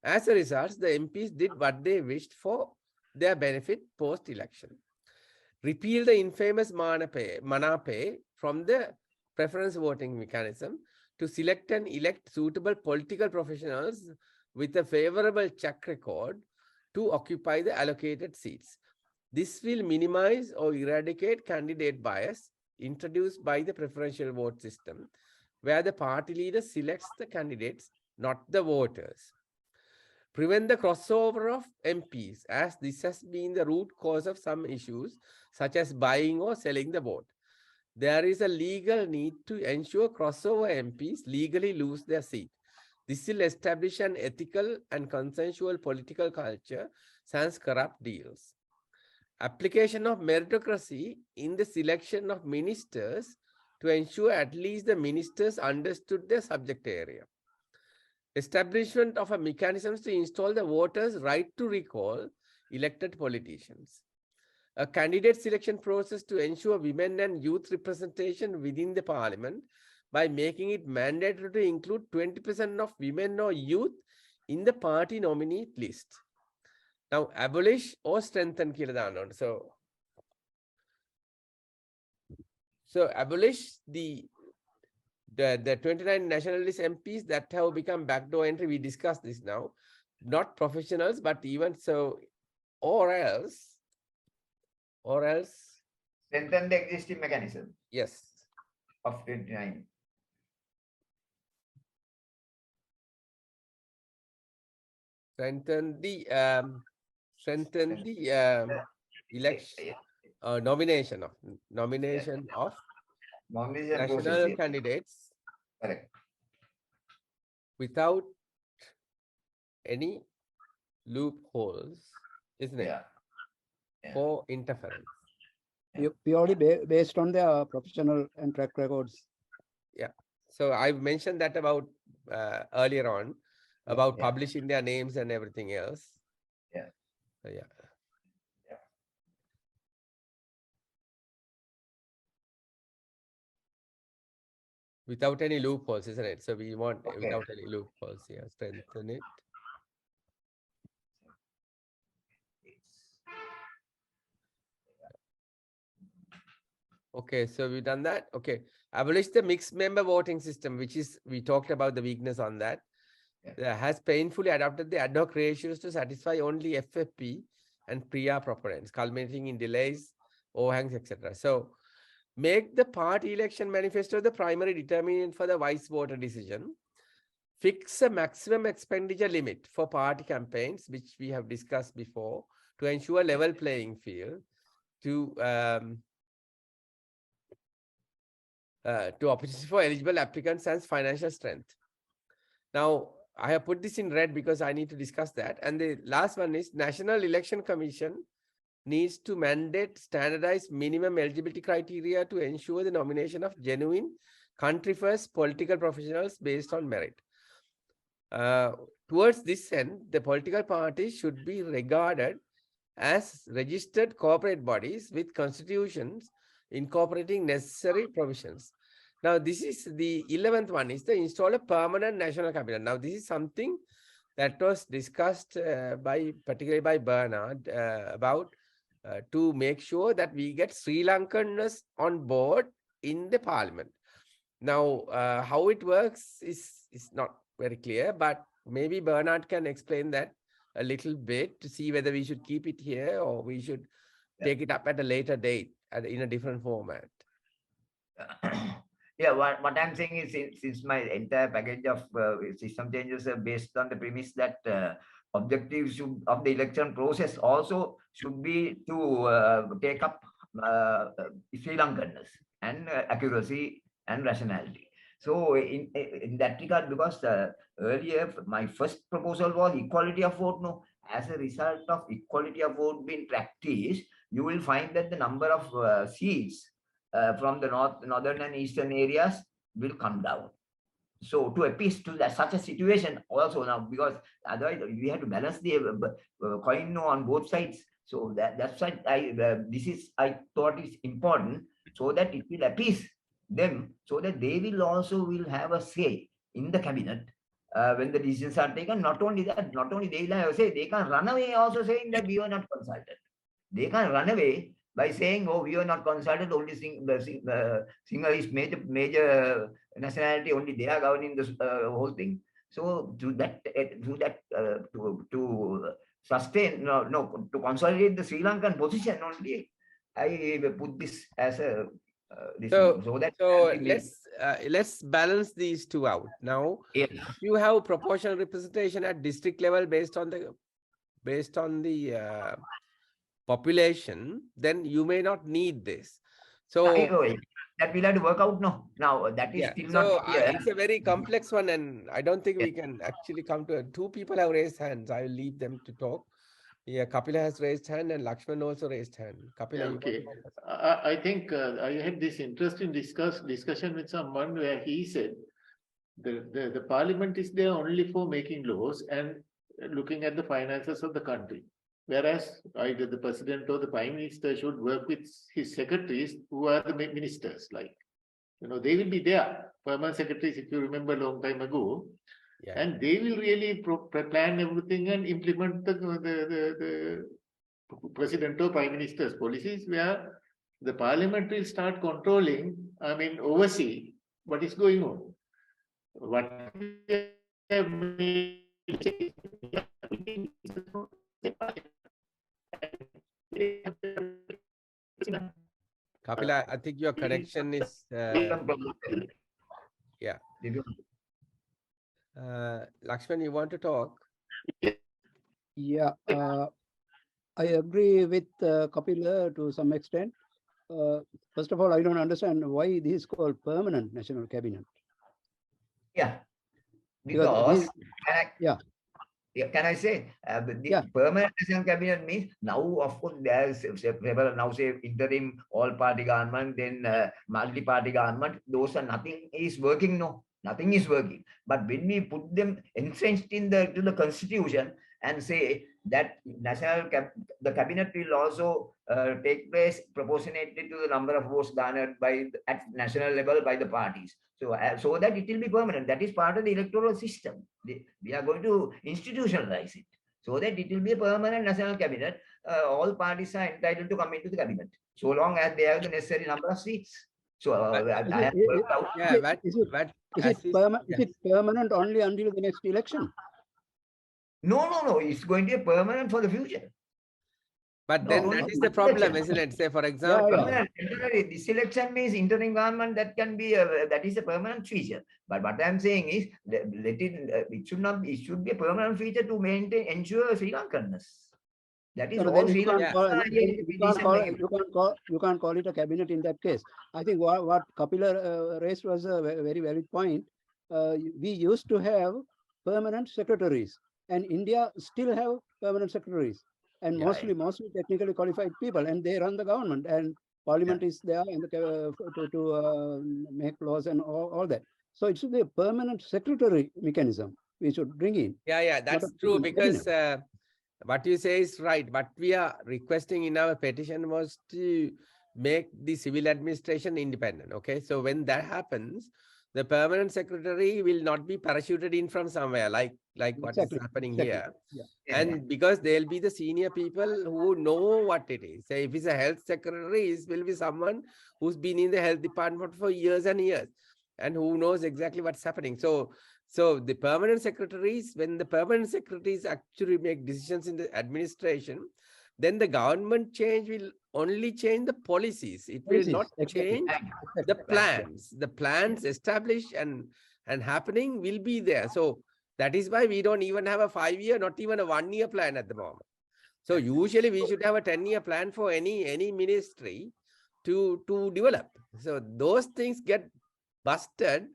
As a result, the MPs did what they wished for their benefit post-election. Repeal the infamous mana pay from the preference voting mechanism to select and elect suitable political professionals with a favorable track record to occupy the allocated seats. This will minimize or eradicate candidate bias introduced by the preferential vote system, where the party leader selects the candidates, not the voters. Prevent the crossover of MPs, as this has been the root cause of some issues, such as buying or selling the vote. There is a legal need to ensure crossover MPs legally lose their seat. This will establish an ethical and consensual political culture sans corrupt deals. Application of meritocracy in the selection of ministers to ensure at least the ministers understood their subject area. Establishment of a mechanism to install the voters' right to recall elected politicians. A candidate selection process to ensure women and youth representation within the parliament by making it mandatory to include 20% of women or youth in the party nominee list. Now, abolish or strengthen Kiladana. So abolish the 29 nationalist MPs that have become backdoor entry. We discussed this now. Not professionals, but even so, or else. Strengthen the existing mechanism. Yes. Of 29. Strengthen the election nomination of Nomination national process, candidates. Correct. Without any loopholes, isn't it? Yeah. For interference. Purely based on their professional and track records. Yeah. So I've mentioned that about earlier on about publishing their names and everything else. Yeah. So, yeah. Without any loopholes, isn't it? So we want Okay. without any loopholes here, strengthen it. Okay, so we've done that. Okay, abolish the mixed member voting system, which is, we talked about the weakness on that. Has painfully adopted the ad hoc ratios to satisfy only FFP and PRIA proponents, culminating in delays, overhangs, etc. So make the party election manifesto the primary determinant for the vice voter decision. Fix a maximum expenditure limit for party campaigns, which we have discussed before, to ensure level playing field, to opportunities for eligible applicants and financial strength. Now, I have put this in red because I need to discuss that. And the last one is National Election Commission needs to mandate standardized minimum eligibility criteria to ensure the nomination of genuine country-first political professionals based on merit. Towards this end, the political parties should be regarded as registered corporate bodies with constitutions incorporating necessary provisions. Now, this is the 11th one, is to install a permanent national cabinet. Now, this is something that was discussed particularly by Bernard about to make sure that we get Sri Lankanness on board in the parliament. Now, how it works is not very clear, but maybe Bernard can explain that a little bit to see whether we should keep it here or we should take it up at a later date in a different format. Yeah, what I'm saying is, since my entire package of system changes are based on the premise that objectives of the election process also should be to take up Sri Lankanness and accuracy and rationality. So in that regard, because earlier my first proposal was equality of vote. No, as a result of equality of vote being practiced, you will find that the number of seats from the northern and eastern areas will come down. So to appease to that such a situation also now, because otherwise we have to balance the coin on both sides. So that's why I thought it's important, so that it will appease them, so that they will also will have a say in the cabinet when the decisions are taken. Not only that, not only they will have a say, they can run away also saying that we were not consulted. They can run away by saying, "Oh, we are not consulted. Only singer is major nationality. Only they are governing this whole thing." So to sustain to consolidate the Sri Lankan position only, I put this as a let's balance these two out now. Yes. If you have proportional representation at district level based on the population, then you may not need this. So that we'll have to work out now that is still not clear. It's a very complex one, and I don't think we can actually come to it. Two people have raised hands. I will leave them to talk. Yeah, Kapila has raised hand and Lakshman also raised hand. Kapila, okay. I think I had this interesting discussion with someone where he said the parliament is there only for making laws and looking at the finances of the country. Whereas either the president or the prime minister should work with his secretaries, who are the ministers. Like, they will be there, permanent secretaries, if you remember a long time ago. Yeah. And they will really plan everything and implement the president or prime minister's policies, where the parliament will start controlling, oversee what is going on. What Kapila, I think your connection is yeah. Lakshman, you want to talk? Yeah, I agree with Kapila to some extent. First of all, I don't understand why this is called permanent national cabinet. Yeah, because can I say the permanent national cabinet means now, of course, there is several now say interim all-party government, then multi-party government. Those are nothing is working. No, nothing is working. But when we put them entrenched in the constitution, and say that the cabinet will also take place proportionately to the number of votes garnered at national level by the parties. So that it will be permanent. That is part of the electoral system. We are going to institutionalize it so that it will be a permanent national cabinet. All parties are entitled to come into the cabinet so long as they have the necessary number of seats. So I have worked out. Yeah, but Is as it yes. permanent only until the next election? No. It's going to be permanent for the future. But No, then no, that no, is the not problem, election. isn't it? Say, for example, Permanent, temporary. This election means interim government that can be that is a permanent feature. But what I'm saying is it should not. It should be a permanent feature to ensure Sri Lankanness. That is No, all then Sri you can't Yeah. call Lankan. you can't call it a cabinet in that case. I think what Kapila raised was a very valid point. We used to have permanent secretaries, and India still have permanent secretaries, and mostly technically qualified people, and they run the government, and parliament is there and to make laws and all that. So it should be a permanent secretary mechanism we should bring in. Yeah, not that's a true, cabinet. because what you say is right. What we are requesting in our petition was to make the civil administration independent. Okay, so when that happens, the permanent secretary will not be parachuted in from somewhere like what is happening here. Yeah. And because they'll be the senior people who know what it is. Say if it's a health secretary, it will be someone who's been in the health department for years and years and who knows exactly what's happening. So the permanent secretaries, when the permanent secretaries actually make decisions in the administration, then the government change will only change the policies. It will not change the plans. The plans established and happening will be there. So that is why we don't even have a 5-year, not even a 1-year plan at the moment. So usually we should have a 10-year plan for any ministry to develop. So those things get busted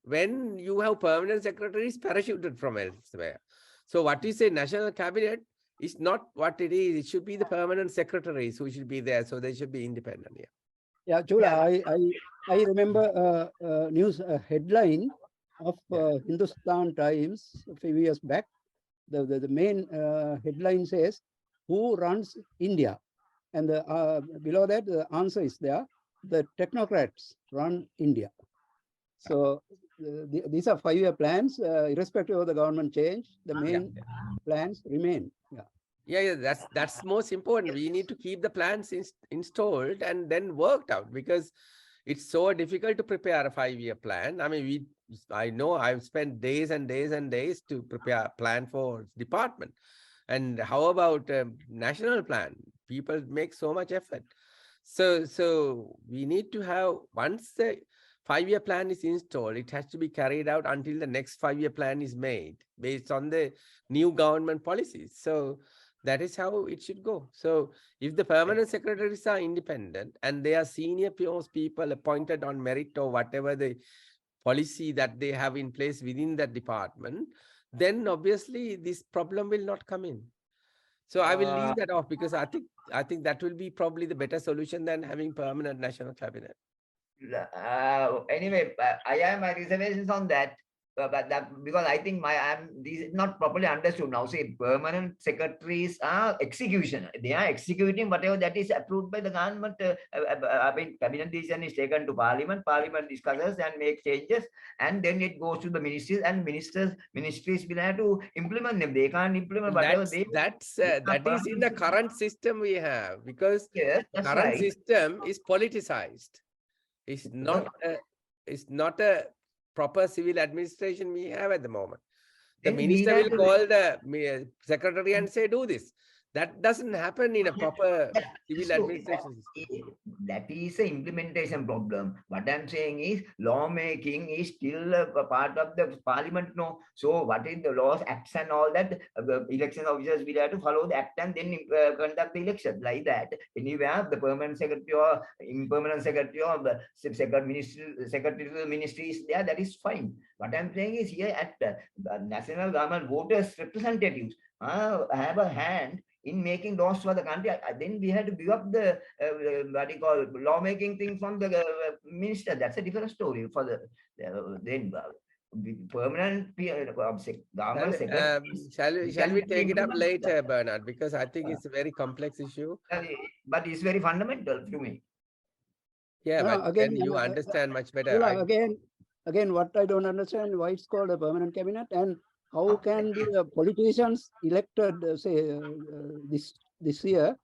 when you have permanent secretaries parachuted from elsewhere. So what you say, national cabinet, is not what it is. It should be the permanent secretaries who should be there. So they should be independent. Yeah, Chula, I remember a news headline of Hindustan Times a few years back. The main headline says, "Who runs India?" And below that, the answer is there: the technocrats run India. So these are 5-year plans, irrespective of the government change. The main plans remain. Yeah, that's most important. We need to keep the plans installed and then worked out, because it's so difficult to prepare a 5-year plan. I mean, I know I've spent days and days and days to prepare a plan for department. And how about national plan? People make so much effort. So we need to have, once the 5-year plan is installed, it has to be carried out until the next 5-year plan is made based on the new government policies. So that is how it should go. So if the permanent secretaries are independent and they are senior people appointed on merit or whatever the policy that they have in place within that department, then obviously this problem will not come in. So I will leave that off, because I think that will be probably the better solution than having permanent national cabinet. Anyway, I have my reservations on that. But that, because I think this is not properly understood now. Say permanent secretaries are execution. They are executing whatever that is approved by the government. I mean, cabinet decision is taken to parliament. Parliament discusses and makes changes, and then it goes to the ministries, and ministries will have to implement them. They can't implement whatever that is in the current system we have, because current system is politicized. It's not a proper civil administration we have at the moment. The minister will call the secretary and say, do this. That doesn't happen in a proper civil administration system. That is an implementation problem. What I'm saying is lawmaking is still a part of the parliament. No. So what is the laws, acts and all that, election officers will have to follow the act and then conduct the election like that. Anywhere the permanent secretary or impermanent secretary or the secretary to the ministry is there, that is fine. What I'm saying is here at the national government voters representatives have a hand in making laws for the country. Then we had to give up the what you call lawmaking thing from the minister. That's a different story for the then. permanent government secretary. Shall we take it up later, Bernard? Because I think it's a very complex issue. But it's very fundamental to me. Yeah, No, but again, then you understand much better. Chula, again, what I don't understand, why it's called a permanent cabinet, and how can the politicians elected, say, this year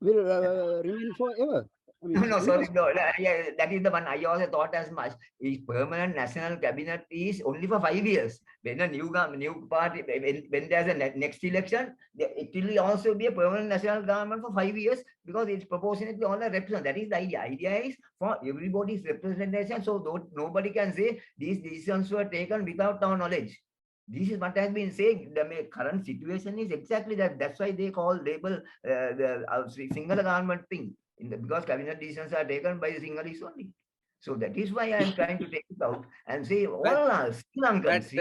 will remain forever? I mean, No, it's sorry, impossible. no, yeah, that is the one I also thought as much. Is permanent national cabinet is only for 5 years. When a new party, when there's a next election, it will also be a permanent national government for 5 years because it's proportionately all the represent. That is the idea. Idea is for everybody's representation, so nobody can say these decisions were taken without our knowledge. This is what has been saying. The current situation is exactly that. That's why they label the single government thing. Because cabinet decisions are taken by the Sinhalese only. So that is why I am trying to take it out and say all are Sri Lankans.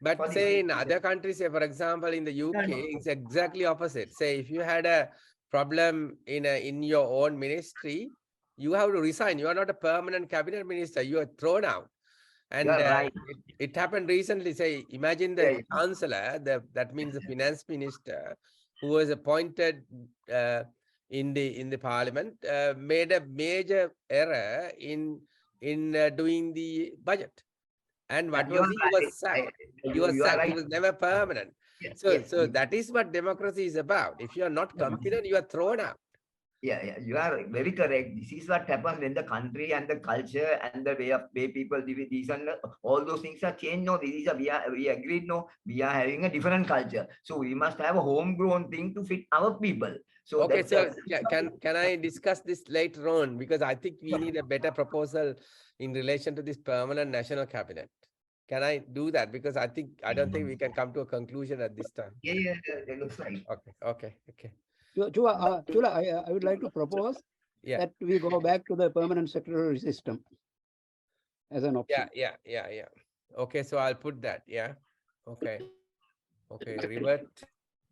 But say in other countries, say for example in the UK, it's exactly opposite. Say if you had a problem in your own ministry, you have to resign. You are not a permanent cabinet minister. You are thrown out. And right. it happened recently. Say imagine the chancellor, that means the finance minister, who was appointed in the parliament, made a major error in doing the budget. And what was he? He was sacked. He was sacked. He was never permanent. So that is what democracy is about. If you are not competent, you are thrown out. Yeah, you are very correct. This is what happens when the country and the culture and the way people live with these and all those things are changed. No, this is we agreed. No, we are having a different culture, so we must have a homegrown thing to fit our people. So okay, so can I discuss this later on, because I think we need a better proposal in relation to this permanent national cabinet. Can I do that? Because I don't think we can come to a conclusion at this time. Yeah, that looks right. Okay. Chula, I would like to propose that we go back to the permanent secretary system as an option. Yeah. Okay, so I'll put that. Yeah. Okay, revert.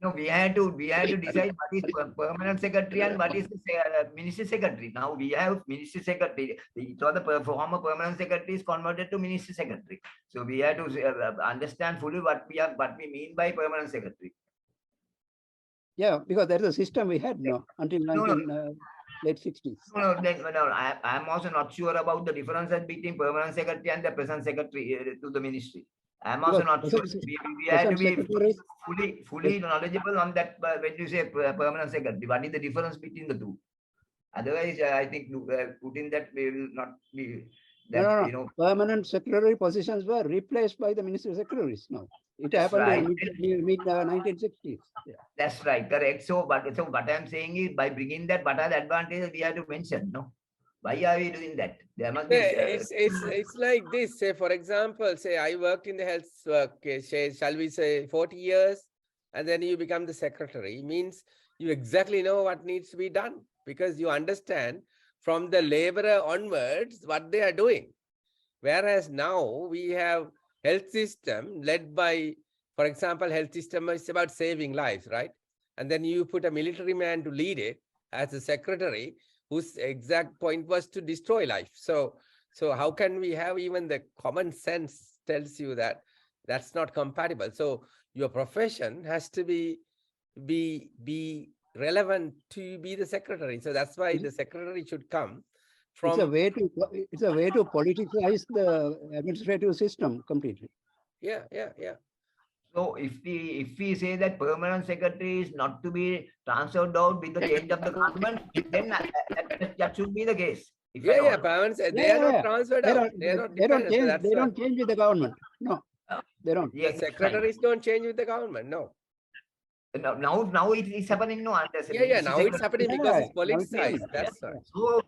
No, we had to decide what is permanent secretary and what is the ministry secretary. Now we have ministry secretary. So the former permanent secretary is converted to ministry secretary. So we had to understand fully what we mean by permanent secretary. Yeah, because that's the system we had until late 60s. No, I'm also not sure about the differences between permanent secretary and the present secretary to the ministry. I'm also not sure. We have to be fully knowledgeable on that when you say permanent secretary. What is the difference between the two? Otherwise, I think putting that we will not be. That, no. Permanent secretary positions were replaced by the ministry secretaries now. It happened in mid 1960s. Yeah. That's right, correct. So what I'm saying is, by bringing that, what are the advantages we have to mention? No, why are we doing that? There must be. It's like this. Say for example, say I worked in the health work. Shall we say 40 years, and then you become the secretary. Means you exactly know what needs to be done because you understand from the laborer onwards what they are doing. Whereas now we have health system led by, for example, health system is about saving lives, right? And then you put a military man to lead it as a secretary whose exact point was to destroy life. So how can we have even the common sense tells you that that's not compatible. So your profession has to be relevant to be the secretary. So that's why the secretary should come from. It's a way to politicize the administrative system completely. Yeah. So if we say that permanent secretary is not to be transferred out with the change of the government, then that should be the case. Permanent. They are not transferred out. They don't change with the government. No, they don't. The secretaries don't change with the government. No. Now it is happening. No, now it's happening because it's politicized. That's right.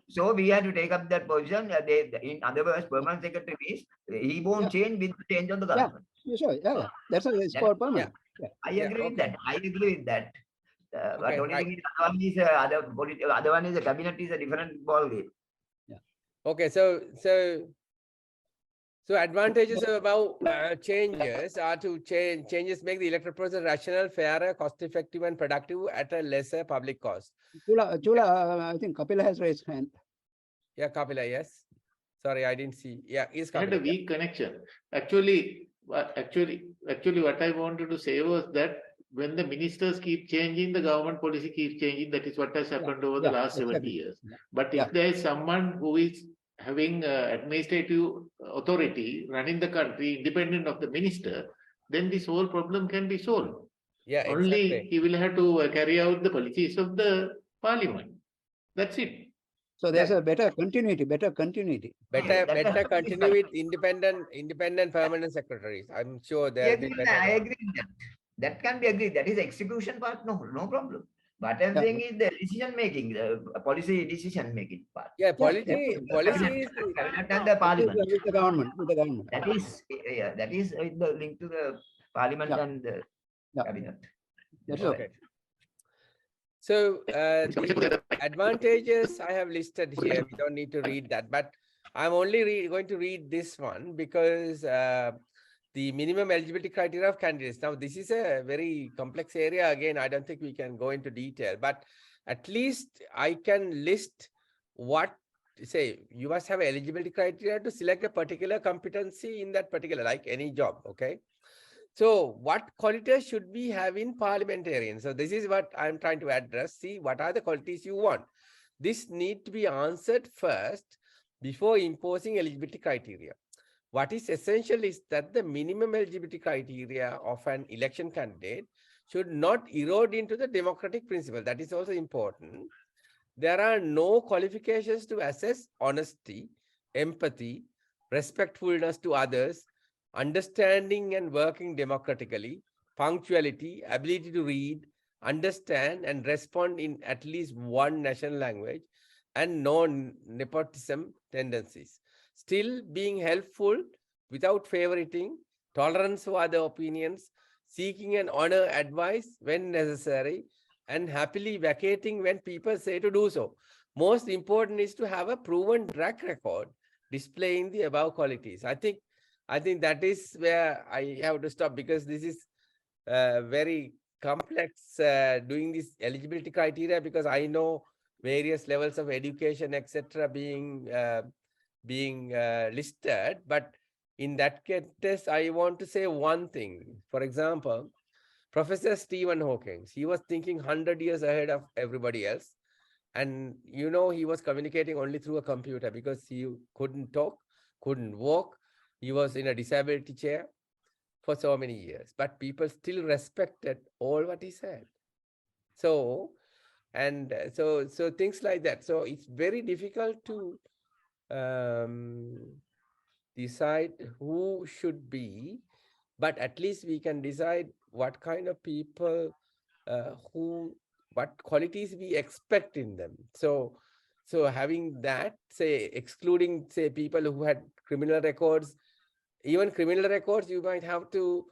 So we have to take up that position. In other words, permanent secretary means he won't change with the change of the government. Yeah. That's why it's called permanent. I agree with that. But only thing is other one is the cabinet is a different ball game. Okay, so advantages about changes are to changes make the electoral process rational, fairer, cost-effective, and productive at a lesser public cost. Chula, I think Kapila has raised hand. Yeah, Kapila, yes. Sorry, I didn't see. Yeah, he's I had coming. a weak connection. Actually, what I wanted to say was that when the ministers keep changing, the government policy keeps changing. That is what has happened over the last 70 exactly. years. Yeah. But Yeah. if there is someone who is having administrative authority running the country independent of the minister, then this whole problem can be solved. Yeah, Only exactly. he will have to carry out the policies of the parliament. That's it. So there's a better continuity. Better continue Continue with independent permanent secretaries. I'm sure there'll be better. I agree with that. That can be agreed. That is execution part, no problem. But I'm saying is the decision making, the policy decision making part. Yeah, policy is Cabinet and the parliament. with the government. That is the link to the parliament and the cabinet. That's okay. So the advantages I have listed here. We don't need to read that, but I'm only going to read this one because the minimum eligibility criteria of candidates. Now, this is a very complex area. Again, I don't think we can go into detail, but at least I can list what, say, you must have eligibility criteria to select a particular competency in that particular, like any job, okay? So what qualities should we have in parliamentarians? So this is what I'm trying to address. See, what are the qualities you want? This need to be answered first before imposing eligibility criteria. What is essential is that the minimum eligibility criteria of an election candidate should not erode into the democratic principle. That is also important. There are no qualifications to assess honesty, empathy, respectfulness to others, understanding and working democratically, punctuality, ability to read, understand and respond in at least one national language, and no nepotism tendencies. Still being helpful without favoriting, tolerance for other opinions, seeking and honor advice when necessary, and happily vacating when people say to do so. Most important is to have a proven track record displaying the above qualities. I think that is where I have to stop, because this is very complex doing this eligibility criteria, because I know various levels of education, etc., being listed. But in that case, I want to say one thing. For example, Professor Stephen Hawking, he was thinking 100 years ahead of everybody else. And, you know, he was communicating only through a computer because he couldn't talk, couldn't walk. He was in a disability chair for so many years, but people still respected all what he said. So, and so things like that. So it's very difficult to decide who should be, but at least we can decide what kind of people, what qualities we expect in them. So having that, say, excluding, say, people who had criminal records, even criminal records, you might have to,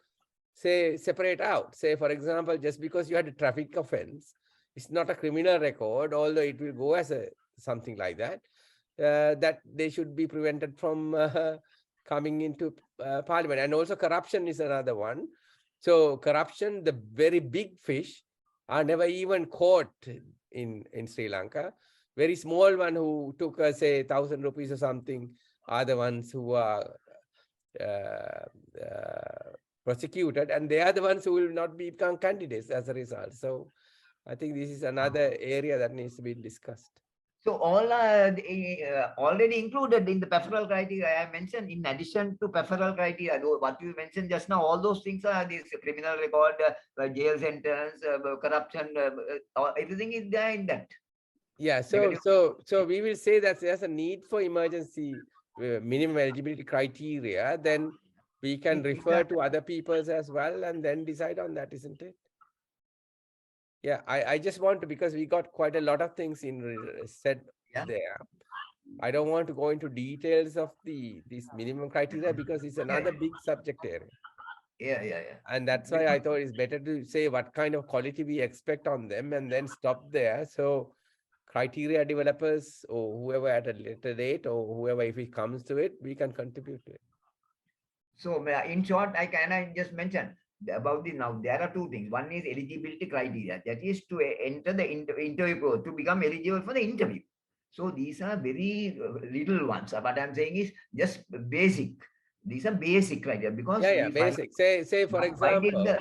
say, separate out. Say, for example, just because you had a traffic offense, it's not a criminal record, although it will go as a something like that, that they should be prevented from coming into parliament. And also corruption is another one. So corruption, the very big fish are never even caught in Sri Lanka. Very small one who took, say, 1,000 rupees or something are the ones who are prosecuted, and they are the ones who will not become candidates as a result. So I think this is another area that needs to be discussed. So all are already included in the peripheral criteria I mentioned. In addition to peripheral criteria, what you mentioned just now, all those things are this criminal record, jail sentence, corruption, everything is there in that. Yeah, so we will say that there's a need for emergency minimum eligibility criteria, then we can refer to other people's as well and then decide on that, isn't it? Yeah, I just want to, because we got quite a lot of things said there. I don't want to go into details of these minimum criteria because it's another big subject area. Yeah. And that's why I thought it's better to say what kind of quality we expect on them and then stop there. So criteria developers or whoever at a later date or whoever, if it comes to it, we can contribute to it. So in short, I just mention about this now. There are two things. One is eligibility criteria. That is to enter the interview, to become eligible for the interview. So these are very little ones. What I'm saying is just basic. These are basic criteria because Yeah, we find basic. Say for example.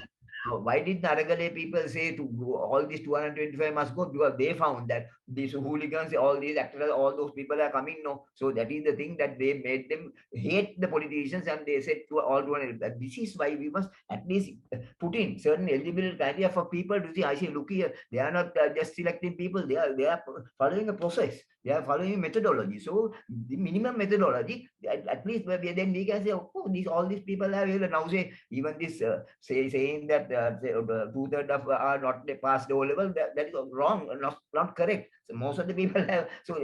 why did Naragale people say to go, all these 225 must go? Because they found that these hooligans, all these actors, all those people are coming. No, so that is the thing that they made them hate the politicians, and they said to all 200 that this is why we must at least put in certain eligibility criteria for people to see. I say, look here, they are not just selecting people; they are following a process. They are following a methodology. So the minimum methodology, at least then we can say, oh, all these people are here. Now say even this saying that 2/3 of are not passed O level, that is wrong, not correct. So most of the people have, so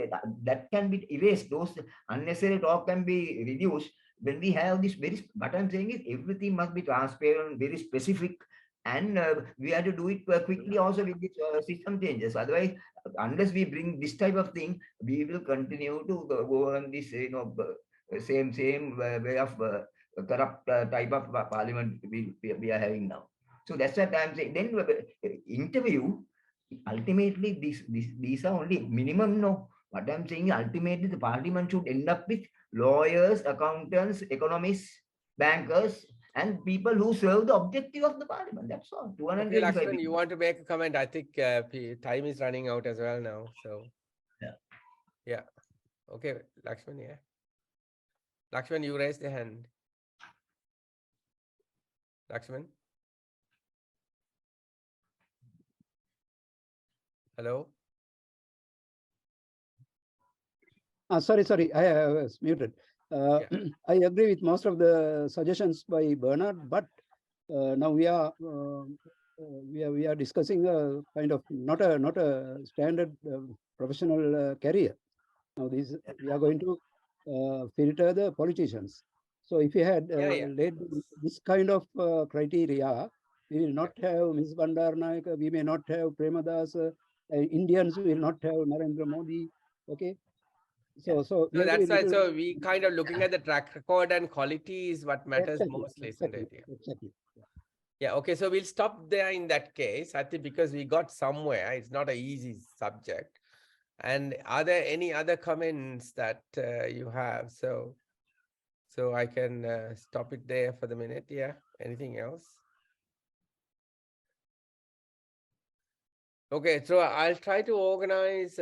that can be erased. Those unnecessary talk can be reduced when we have this very. What I'm saying is everything must be transparent, very specific, and we have to do it quickly also with this system changes. Otherwise, unless we bring this type of thing, we will continue to go on this same way of corrupt type of parliament we are having now. So that's what I'm saying. Then interview, ultimately these are only minimum. No, what I'm saying, ultimately the parliament should end up with lawyers, accountants, economists, bankers, and people who serve the objective of the parliament. That's all. Okay, Lakshman, you want to make a comment? I think time is running out as well now. So yeah. Okay, Lakshman, yeah. Lakshman, you raised the hand. Lakshman? Hello? Sorry, I was muted. I agree with most of the suggestions by Bernard, but now we are discussing a kind of not a standard professional career. Now we are going to filter the politicians. So if you had laid this kind of criteria, we will not have Ms. Bandaranaike, we may not have Premadas, Indians will not have Narendra Modi. Okay. So that's right. So we kind of looking at the track record and quality is what matters mostly, isn't it? Exactly. Yeah. Okay. So we'll stop there in that case. I think because we got somewhere. It's not an easy subject. And are there any other comments that you have? So I can stop it there for the minute. Yeah. Anything else? Okay. So I'll try to organize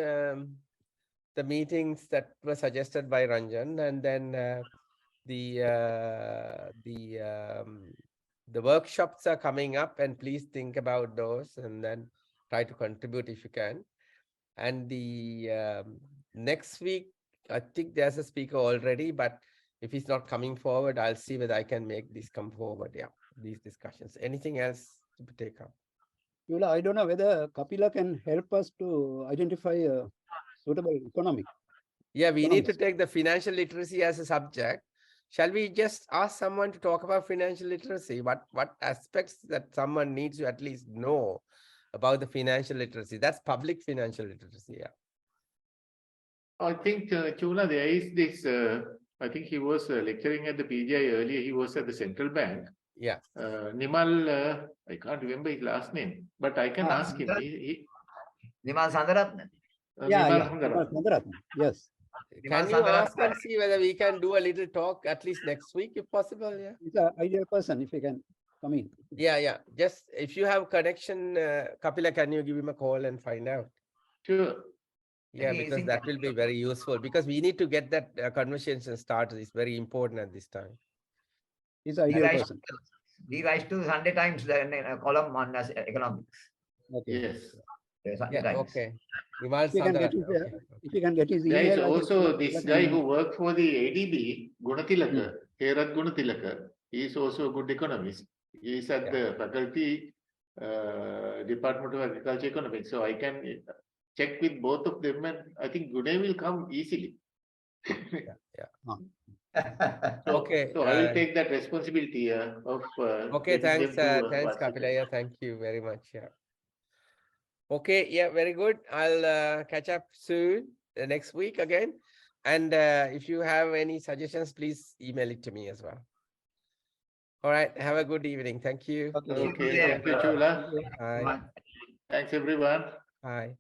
the meetings that were suggested by Ranjan, and then the workshops are coming up, and please think about those and then try to contribute if you can. And the next week, I think there's a speaker already, but if he's not coming forward, I'll see whether I can make this come forward. Yeah, these discussions. Anything else to take up? Yula, I don't know whether Kapila can help us to identify a suitable economic. Yeah, we need to take the financial literacy as a subject. Shall we just ask someone to talk about financial literacy? What aspects that someone needs to at least know about the financial literacy? That's public financial literacy. Yeah. I think, Chula, there is this, I think he was lecturing at the PGI earlier. He was at the central bank. Yeah. Nimal, I can't remember his last name, but I can ask him. Nimal Sandaratna. Nimal Sandaratna. Yes. Can you ask and see whether we can do a little talk at least next week, if possible? Yeah. He's an ideal person if he can come in. Yeah. Just if you have connection, Kapila, can you give him a call and find out? Sure. Yeah, because that will be very useful, because we need to get that conversation started. It's very important at this time. He's an ideal person. We write to Sunday Times the column on economics. Okay. Yes. Okay. If you can get his email. There is also this guy who worked for the ADB, Gunatilaka, Herat Gunatilaka. He is also a good economist. He is at the faculty Department of Agriculture Economics. So I can check with both of them, and I think Gunay will come easily. Okay. So I will take that responsibility of. Okay, thanks, Kapila. Yeah, thank you very much. Yeah. Okay, yeah, very good. I'll catch up soon next week again. And if you have any suggestions, please email it to me as well. All right. Have a good evening. Thank you. Okay. Thank you, Chula. Bye. Thanks, everyone. Bye.